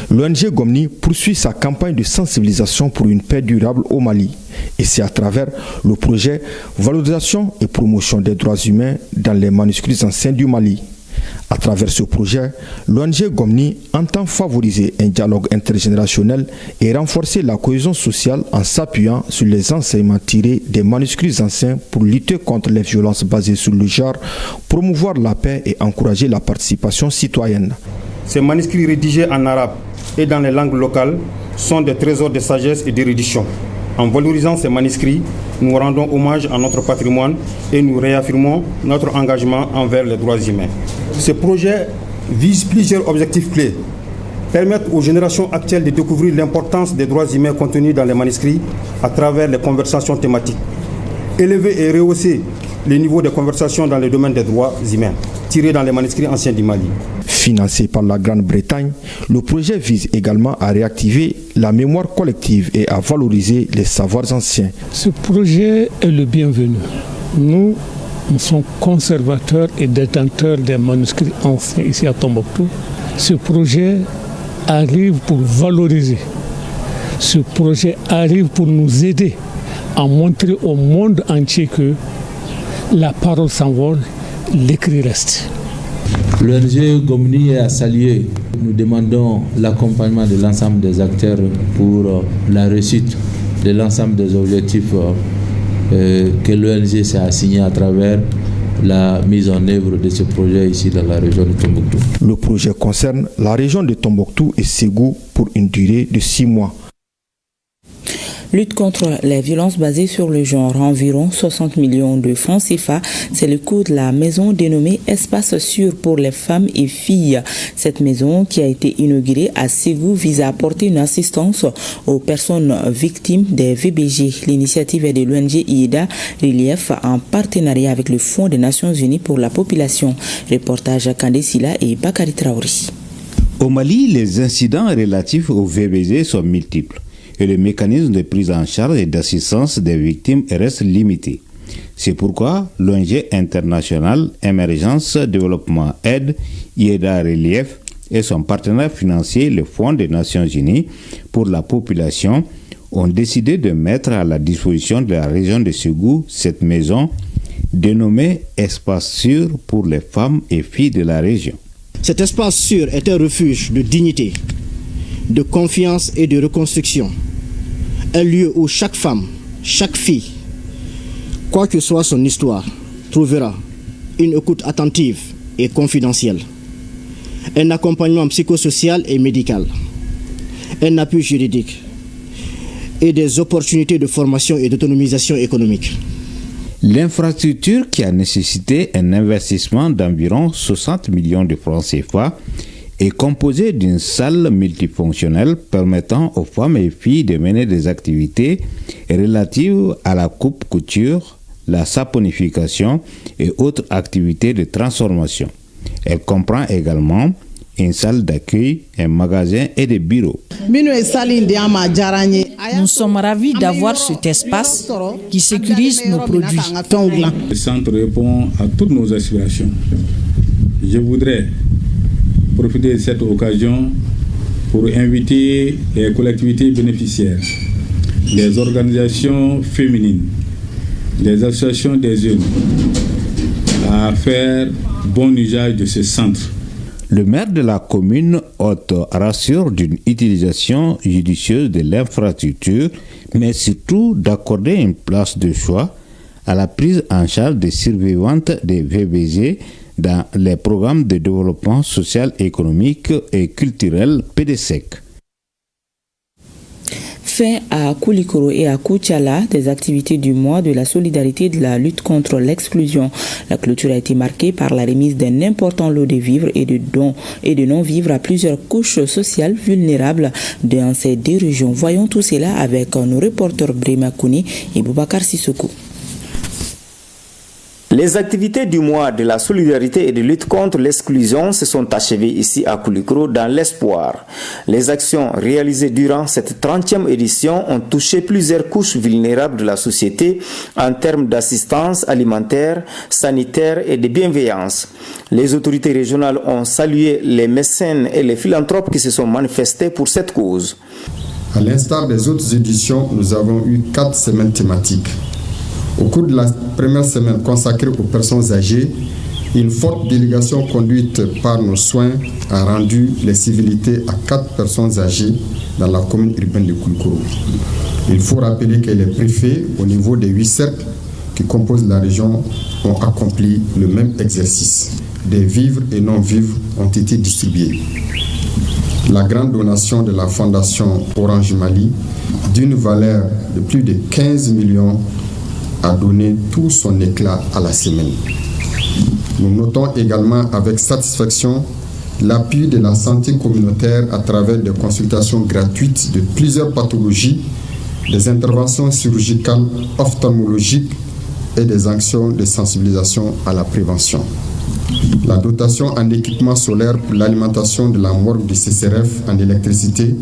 Speaker 12: L'ONG Gomni poursuit sa campagne de sensibilisation pour une paix durable au Mali. Et c'est à travers le projet Valorisation et promotion des droits humains dans les manuscrits anciens du Mali. À travers ce projet, l'ONG Gomni entend favoriser un dialogue intergénérationnel et renforcer la cohésion sociale en s'appuyant sur les enseignements tirés des manuscrits anciens pour lutter contre les violences basées sur le genre, promouvoir la paix et encourager la participation citoyenne.
Speaker 14: Ces manuscrits rédigés en arabe et dans les langues locales sont des trésors de sagesse et d'érudition. En valorisant ces manuscrits, nous rendons hommage à notre patrimoine et nous réaffirmons notre engagement envers les droits humains. Ce projet vise plusieurs objectifs clés. Permettre aux générations actuelles de découvrir l'importance des droits humains contenus dans les manuscrits à travers les conversations thématiques. Élever et rehausser le niveau de conversation dans le domaine des droits humains, tirés dans les manuscrits anciens du Mali.
Speaker 12: Financé par la Grande-Bretagne, le projet vise également à réactiver la mémoire collective et à valoriser les savoirs anciens.
Speaker 8: Ce projet est le bienvenu. Nous sommes conservateurs et détenteurs des manuscrits anciens ici à Tombouctou. Ce projet arrive pour valoriser. Ce projet arrive pour nous aider à montrer au monde entier que la parole s'envole, l'écrit reste.
Speaker 15: L'ONG Gomni est à saluer. Nous demandons l'accompagnement de l'ensemble des acteurs pour la réussite de l'ensemble des objectifs que l'ONG s'est assigné à travers la mise en œuvre de ce projet ici dans la région de Tombouctou.
Speaker 12: Le projet concerne la région de Tombouctou et Ségou pour une durée de 6 mois.
Speaker 1: Lutte contre les violences basées sur le genre, environ 60 millions de francs CFA. C'est le coût de la maison dénommée Espace sûr pour les femmes et filles. Cette maison, qui a été inaugurée à Ségou, vise à apporter une assistance aux personnes victimes des VBG. L'initiative est de l'ONG IEDA Relief en partenariat avec le Fonds des Nations Unies pour la population. Reportage à Kandé Sila et Bakary Traoré.
Speaker 16: Au Mali, les incidents relatifs aux VBG sont multiples et le mécanisme de prise en charge et d'assistance des victimes reste limité. C'est pourquoi l'ONG internationale Émergence Développement Aide, IEDA Relief, et son partenaire financier, le Fonds des Nations Unies pour la population, ont décidé de mettre à la disposition de la région de Ségou cette maison dénommée Espace sûr pour les femmes et filles de la région.
Speaker 28: Cet espace sûr est un refuge de dignité, de confiance et de reconstruction. Un lieu où chaque femme, chaque fille, quoi que soit son histoire, trouvera une écoute attentive et confidentielle, un accompagnement psychosocial et médical, un appui juridique et des opportunités de formation et d'autonomisation économique.
Speaker 16: L'infrastructure, qui a nécessité un investissement d'environ 60 millions de francs CFA, est composé d'une salle multifonctionnelle permettant aux femmes et filles de mener des activités relatives à la coupe-couture, la saponification et autres activités de transformation. Elle comprend également une salle d'accueil, un magasin et des bureaux.
Speaker 2: Nous sommes ravis d'avoir cet espace qui sécurise nos produits.
Speaker 13: Le centre répond à toutes nos aspirations. Je voudrais profiter de cette occasion pour inviter les collectivités bénéficiaires, les organisations féminines, les associations des jeunes à faire bon usage de ce centre.
Speaker 16: Le maire de la commune hôte rassure d'une utilisation judicieuse de l'infrastructure, mais surtout d'accorder une place de choix à la prise en charge des survivantes des VBG dans les programmes de développement social, économique et culturel PDSEC.
Speaker 1: Fin à Koulikoro et à Koutiala des activités du mois de la solidarité et de la lutte contre l'exclusion. La clôture a été marquée par la remise d'un important lot de vivres et de dons et de non-vivres à plusieurs couches sociales vulnérables dans ces deux régions. Voyons tout cela avec nos reporters Brema Kouni et Boubacar Sissoko.
Speaker 17: Les activités du mois de la solidarité et de lutte contre l'exclusion se sont achevées ici à Koulikoro dans l'espoir. Les actions réalisées durant cette 30e édition ont touché plusieurs couches vulnérables de la société en termes d'assistance alimentaire, sanitaire et de bienveillance. Les autorités régionales ont salué les mécènes et les philanthropes qui se sont manifestés pour cette cause.
Speaker 18: À l'instar des autres éditions, nous avons eu 4 semaines thématiques. Au cours de la première semaine consacrée aux personnes âgées, une forte délégation conduite par nos soins a rendu les civilités à 4 personnes âgées dans la commune urbaine de Koulikoro. Il faut rappeler que les préfets, au niveau des 8 cercles qui composent la région, ont accompli le même exercice. Des vivres et non-vivres ont été distribués. La grande donation de la fondation Orange Mali, d'une valeur de plus de 15 millions, a donné tout son éclat à la semaine. Nous notons également avec satisfaction l'appui de la santé communautaire à travers des consultations gratuites de plusieurs pathologies, des interventions chirurgicales, ophtalmologiques et des actions de sensibilisation à la prévention. La dotation en équipement solaire pour l'alimentation de la morgue du CCRF en électricité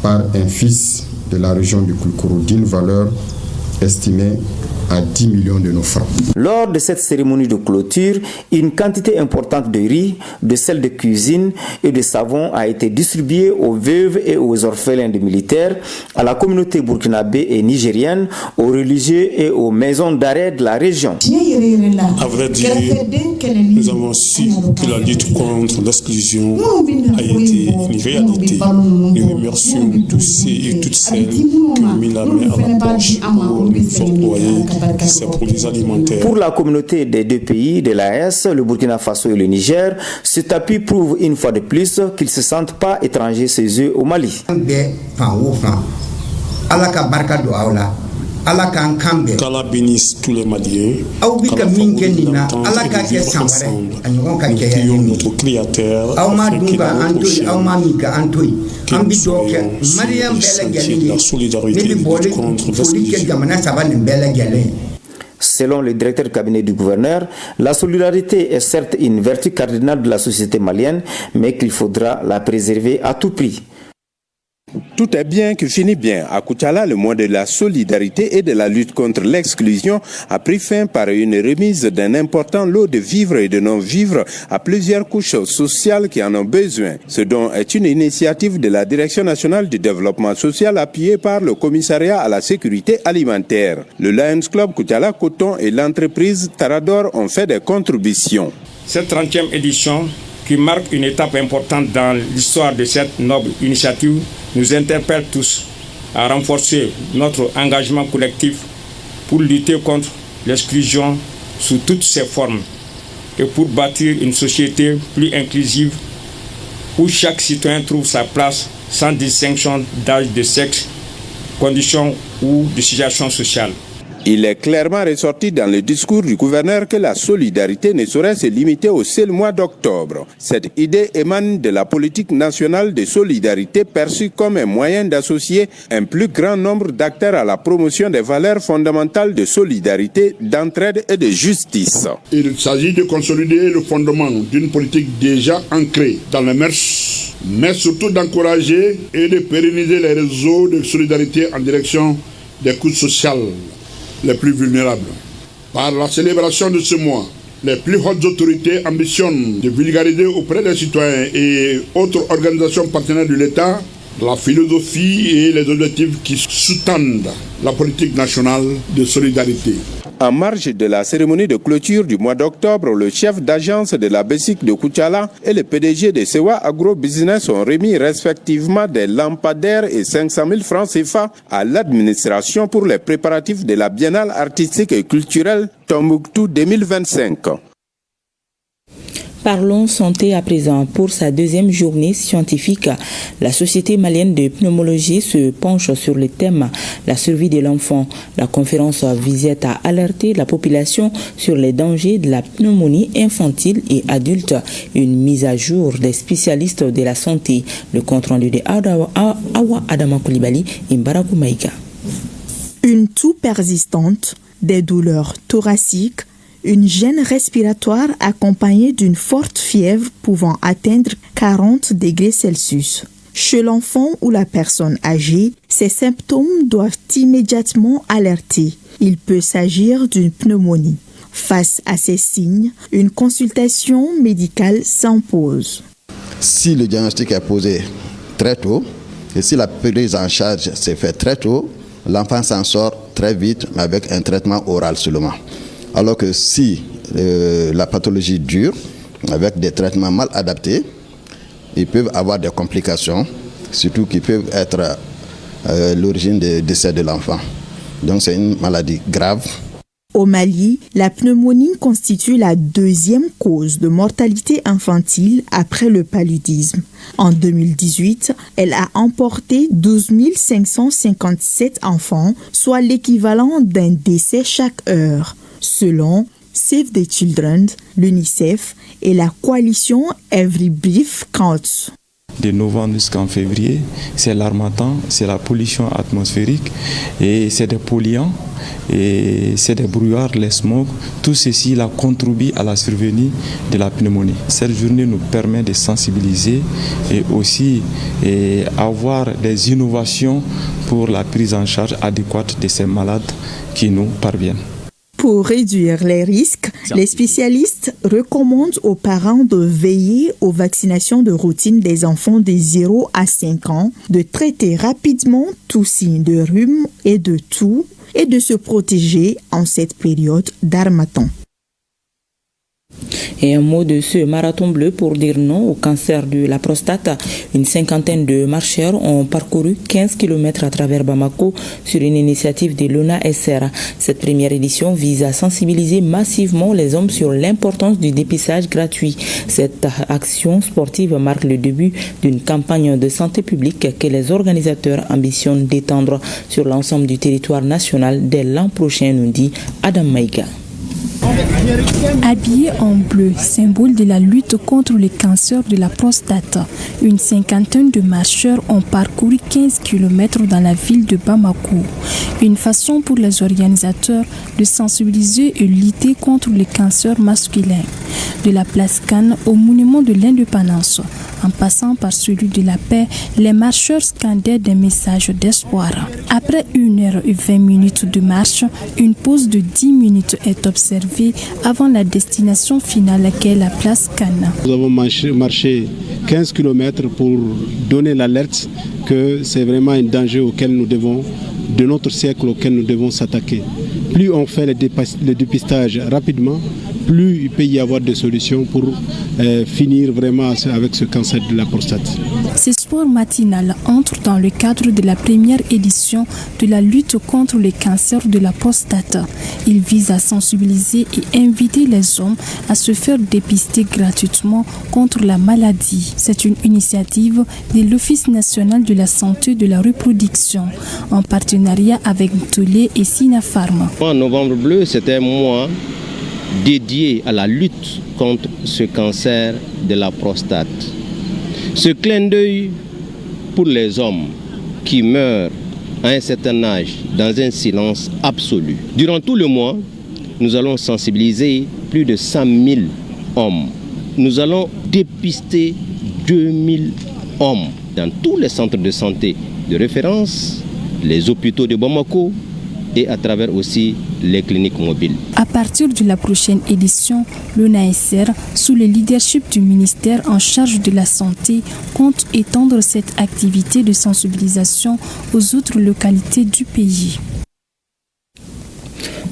Speaker 18: par un fils de la région du Koulikoro d'une valeur estimée à 10 millions de nos francs.
Speaker 17: Lors de cette cérémonie de clôture, une quantité importante de riz, de sel de cuisine et de savon a été distribuée aux veuves et aux orphelins de militaires, à la communauté burkinabé et nigérienne, aux religieux et aux maisons d'arrêt de la région.
Speaker 19: À vrai dire, nous avons su que la lutte contre l'exclusion a été une réalité. Nous remercions tous ceux et toutes celles qui ont mis la main à la poche pour nous octroyer.
Speaker 17: Pour la communauté des deux pays de l'AES, le Burkina Faso et le Niger, cet appui prouve une fois de plus qu'ils ne se sentent pas étrangers chez eux au Mali.
Speaker 19: Qu'Allah bénisse tous les Maliens, qu'Allah favorise l'entente et le vivre ensemble. Nous prions notre Créateur afin qu'il nous prochaine que nous soyons sur le sentier de la solidarité et de lutte contre l'exclusion.
Speaker 17: Selon le directeur de cabinet du gouverneur, la solidarité est certes une vertu cardinale de la société malienne, mais qu'il faudra la préserver à tout prix.
Speaker 20: Tout est bien qui finit bien. À Koutiala, le mois de la solidarité et de la lutte contre l'exclusion a pris fin par une remise d'un important lot de vivres et de non-vivres à plusieurs couches sociales qui en ont besoin. Ce don est une initiative de la Direction nationale du développement social appuyée par le commissariat à la sécurité alimentaire. Le Lions Club Koutiala Coton et l'entreprise Tarador ont fait des contributions.
Speaker 21: Cette 30e édition, qui marque une étape importante dans l'histoire de cette noble initiative, nous interpelle tous à renforcer notre engagement collectif pour lutter contre l'exclusion sous toutes ses formes et pour bâtir une société plus inclusive où chaque citoyen trouve sa place sans distinction d'âge, de sexe, condition ou de situation sociale.
Speaker 20: Il est clairement ressorti dans le discours du gouverneur que la solidarité ne saurait se limiter au seul mois d'octobre. Cette idée émane de la politique nationale de solidarité perçue comme un moyen d'associer un plus grand nombre d'acteurs à la promotion des valeurs fondamentales de solidarité, d'entraide et de justice.
Speaker 3: Il s'agit de consolider le fondement d'une politique déjà ancrée dans les mœurs, mais surtout d'encourager et de pérenniser les réseaux de solidarité en direction des couches sociales les plus vulnérables. Par la célébration de ce mois, les plus hautes autorités ambitionnent de vulgariser auprès des citoyens et autres organisations partenaires de l'État la philosophie et les objectifs qui sous-tendent la politique nationale de solidarité.
Speaker 20: En marge de la cérémonie de clôture du mois d'octobre, le chef d'agence de la BESIC de Koutiala et le PDG de Sewa Agro Business ont remis respectivement des lampadaires et 500 000 francs CFA à l'administration pour les préparatifs de la Biennale artistique et culturelle Tombouctou 2025.
Speaker 1: Parlons santé à présent. Pour sa deuxième journée scientifique, la Société malienne de pneumologie se penche sur le thème « La survie de l'enfant ». La conférence visait à alerter la population sur les dangers de la pneumonie infantile et adulte. Une mise à jour des spécialistes de la santé. Le compte-rendu de Awa Adama Koulibaly et Mbarakou Maïka.
Speaker 4: Une toux persistante, des douleurs thoraciques, une gêne respiratoire accompagnée d'une forte fièvre pouvant atteindre 40 degrés Celsius. Chez l'enfant ou la personne âgée, ces symptômes doivent immédiatement alerter. Il peut s'agir d'une pneumonie. Face à ces signes, une consultation médicale s'impose.
Speaker 6: Si le diagnostic est posé très tôt et si la prise en charge s'est faite très tôt, l'enfant s'en sort très vite mais avec un traitement oral seulement. Alors que si la pathologie dure, avec des traitements mal adaptés, ils peuvent avoir des complications, surtout qui peuvent être l'origine du décès de l'enfant. Donc c'est une maladie grave.
Speaker 4: Au Mali, la pneumonie constitue la deuxième cause de mortalité infantile après le paludisme. En 2018, elle a emporté 12 557 enfants, soit l'équivalent d'un décès chaque heure. Selon Save the Children, l'UNICEF et la coalition Every Breath Counts.
Speaker 7: De novembre jusqu'en février, c'est l'harmattan, c'est la pollution atmosphérique et c'est des polluants et c'est des brouillards, les smogs. Tout ceci là, contribue à la survenue de la pneumonie. Cette journée nous permet de sensibiliser et aussi avoir des innovations pour la prise en charge adéquate de ces malades qui nous parviennent.
Speaker 4: Pour réduire les risques, les spécialistes recommandent aux parents de veiller aux vaccinations de routine des enfants de 0 à 5 ans, de traiter rapidement tout signe de rhume et de toux et de se protéger en cette période d'harmattan.
Speaker 1: Et un mot de ce marathon bleu pour dire non au cancer de la prostate. Une cinquantaine de marcheurs ont parcouru 15 km à travers Bamako sur une initiative de l'ONASR. Cette première édition vise à sensibiliser massivement les hommes sur l'importance du dépistage gratuit. Cette action sportive marque le début d'une campagne de santé publique que les organisateurs ambitionnent d'étendre sur l'ensemble du territoire national dès l'an prochain, nous dit Adam Maïga.
Speaker 22: Habillés en bleu, symbole de la lutte contre le cancer de la prostate, une cinquantaine de marcheurs ont parcouru 15 km dans la ville de Bamako. Une façon pour les organisateurs de sensibiliser et lutter contre le cancer masculin. De la place Cannes au monument de l'indépendance, en passant par celui de la paix, les marcheurs scandaient des messages d'espoir. Après 1h20 de marche, une pause de 10 minutes est observée avant la destination finale qu'est la place Cannes.
Speaker 23: Nous avons marché 15 km pour donner l'alerte que c'est vraiment un danger auquel nous devons, de notre siècle auquel nous devons s'attaquer. Plus on fait le dépistage rapidement, plus il peut y avoir des solutions pour finir vraiment avec ce cancer de la prostate.
Speaker 22: C'est sport matinal entre dans le cadre de la première édition de la lutte contre les cancers de la prostate. Il vise à sensibiliser et inviter les hommes à se faire dépister gratuitement contre la maladie. C'est une initiative de l'Office national de la santé de la reproduction en partenariat avec Tolé et Sinapharm.
Speaker 5: En novembre bleu, c'était un mois dédié à la lutte contre ce cancer de la prostate. Ce clin d'œil pour les hommes qui meurent à un certain âge dans un silence absolu. Durant tout le mois, nous allons sensibiliser plus de 100 000 hommes. Nous allons dépister 2000 hommes dans tous les centres de santé de référence, les hôpitaux de Bamako et à travers aussi les cliniques mobiles.
Speaker 22: À partir de la prochaine édition, l'ONASR, sous le leadership du ministère en charge de la santé, compte étendre cette activité de sensibilisation aux autres localités du pays.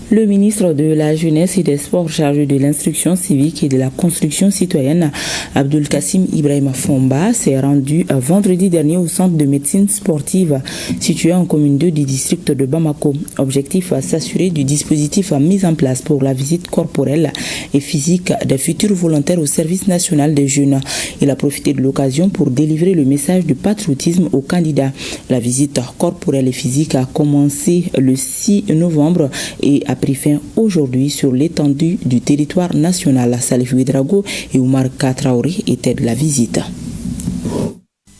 Speaker 1: Le ministre de la Jeunesse et des Sports chargé de l'instruction civique et de la construction citoyenne, Abdul Kassim Ibrahima Fomba, s'est rendu vendredi dernier au centre de médecine sportive situé en commune 2 du district de Bamako. Objectif, s'assurer du dispositif mis en place pour la visite corporelle et physique des futurs volontaires au service national des jeunes. Il a profité de l'occasion pour délivrer le message de patriotisme aux candidats. La visite corporelle et physique a commencé le 6 novembre et a pris fin aujourd'hui sur l'étendue du territoire national. Salif Ouedraogo et Oumar Katraouri étaient de la visite.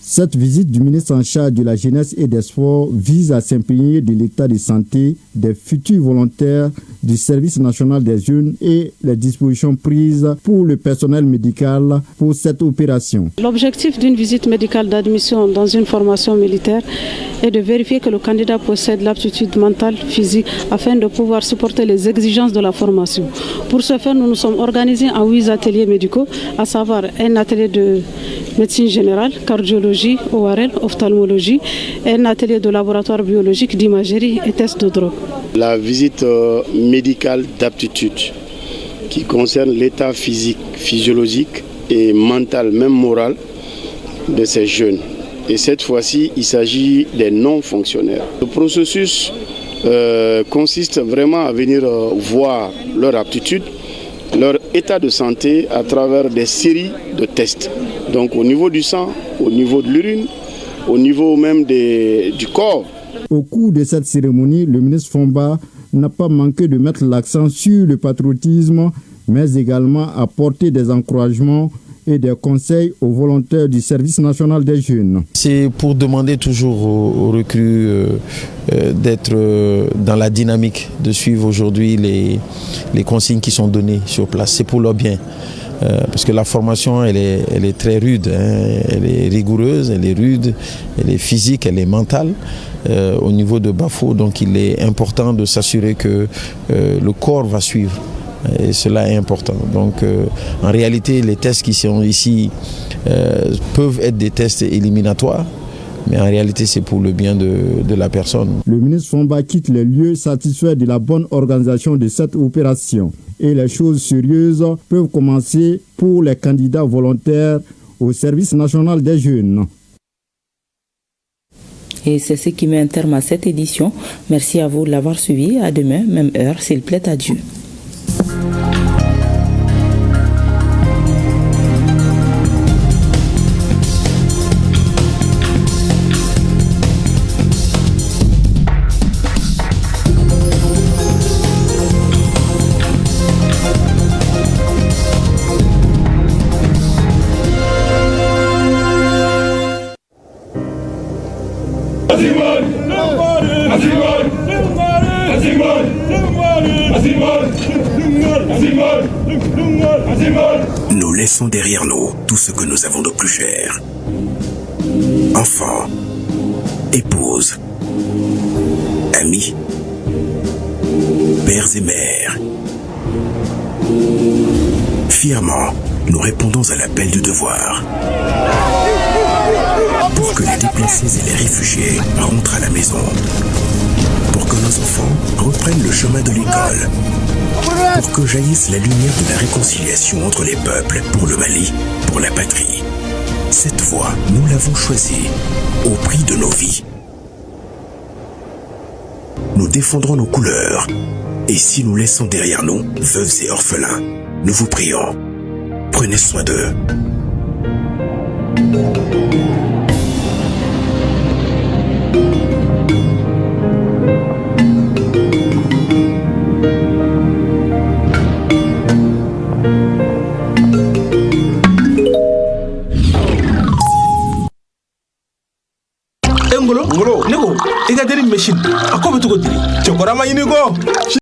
Speaker 9: Cette visite du ministre en charge de la jeunesse et des sports vise à s'imprégner de l'état de santé des futurs volontaires du service national des jeunes et les dispositions prises pour le personnel médical pour cette opération.
Speaker 10: L'objectif d'une visite médicale d'admission dans une formation militaire est de vérifier que le candidat possède l'aptitude mentale, physique, afin de pouvoir supporter les exigences de la formation. Pour ce faire, nous nous sommes organisés en 8 ateliers médicaux, à savoir un atelier de médecine générale, cardiologie, ORL, ophtalmologie, un atelier de laboratoire biologique, d'imagerie et tests de drogue.
Speaker 11: La visite médicale d'aptitude qui concerne l'état physique, physiologique et mental, même moral, de ces jeunes. Et cette fois-ci, il s'agit des non-fonctionnaires. Le processus consiste vraiment à venir voir leur aptitude, leur état de santé à travers des séries de tests. Donc au niveau du sang, au niveau de l'urine, au niveau même du corps.
Speaker 9: Au cours de cette cérémonie, le ministre Fomba n'a pas manqué de mettre l'accent sur le patriotisme, mais également apporter des encouragements et des conseils aux volontaires du service national des jeunes.
Speaker 24: C'est pour demander toujours aux recrues d'être dans la dynamique, de suivre aujourd'hui les consignes qui sont données sur place. C'est pour leur bien. Parce que la formation, elle est très rude, hein. Elle est rigoureuse, elle est rude, elle est physique, elle est mentale au niveau de Bafo. Donc il est important de s'assurer que le corps va suivre. Et cela est important. Donc en réalité, les tests qui sont ici peuvent être des tests éliminatoires, mais en réalité, c'est pour le bien de la personne.
Speaker 9: Le ministre Fomba quitte les lieux satisfaits de la bonne organisation de cette opération. Et les choses sérieuses peuvent commencer pour les candidats volontaires au service national des jeunes.
Speaker 1: Et c'est ce qui met un terme à cette édition. Merci à vous de l'avoir suivi. À demain, même heure, s'il plaît à Dieu.
Speaker 25: Nous laissons derrière nous tout ce que nous avons de plus cher. Enfants, épouses, amis, pères et mères. Fièrement, nous répondons à l'appel du devoir. Pour que les déplacés et les réfugiés rentrent à la maison. Pour que nos enfants reprennent le chemin de l'école. Pour que jaillisse la lumière de la réconciliation entre les peuples, pour le Mali, pour la patrie. Cette voie, nous l'avons choisie au prix de nos vies. Nous défendrons nos couleurs. Et si nous laissons derrière nous veuves et orphelins, nous vous prions, prenez soin d'eux.
Speaker 2: Ngolo, Nego, igaderi machine. Ako betuko diri. Chokora ma inigo.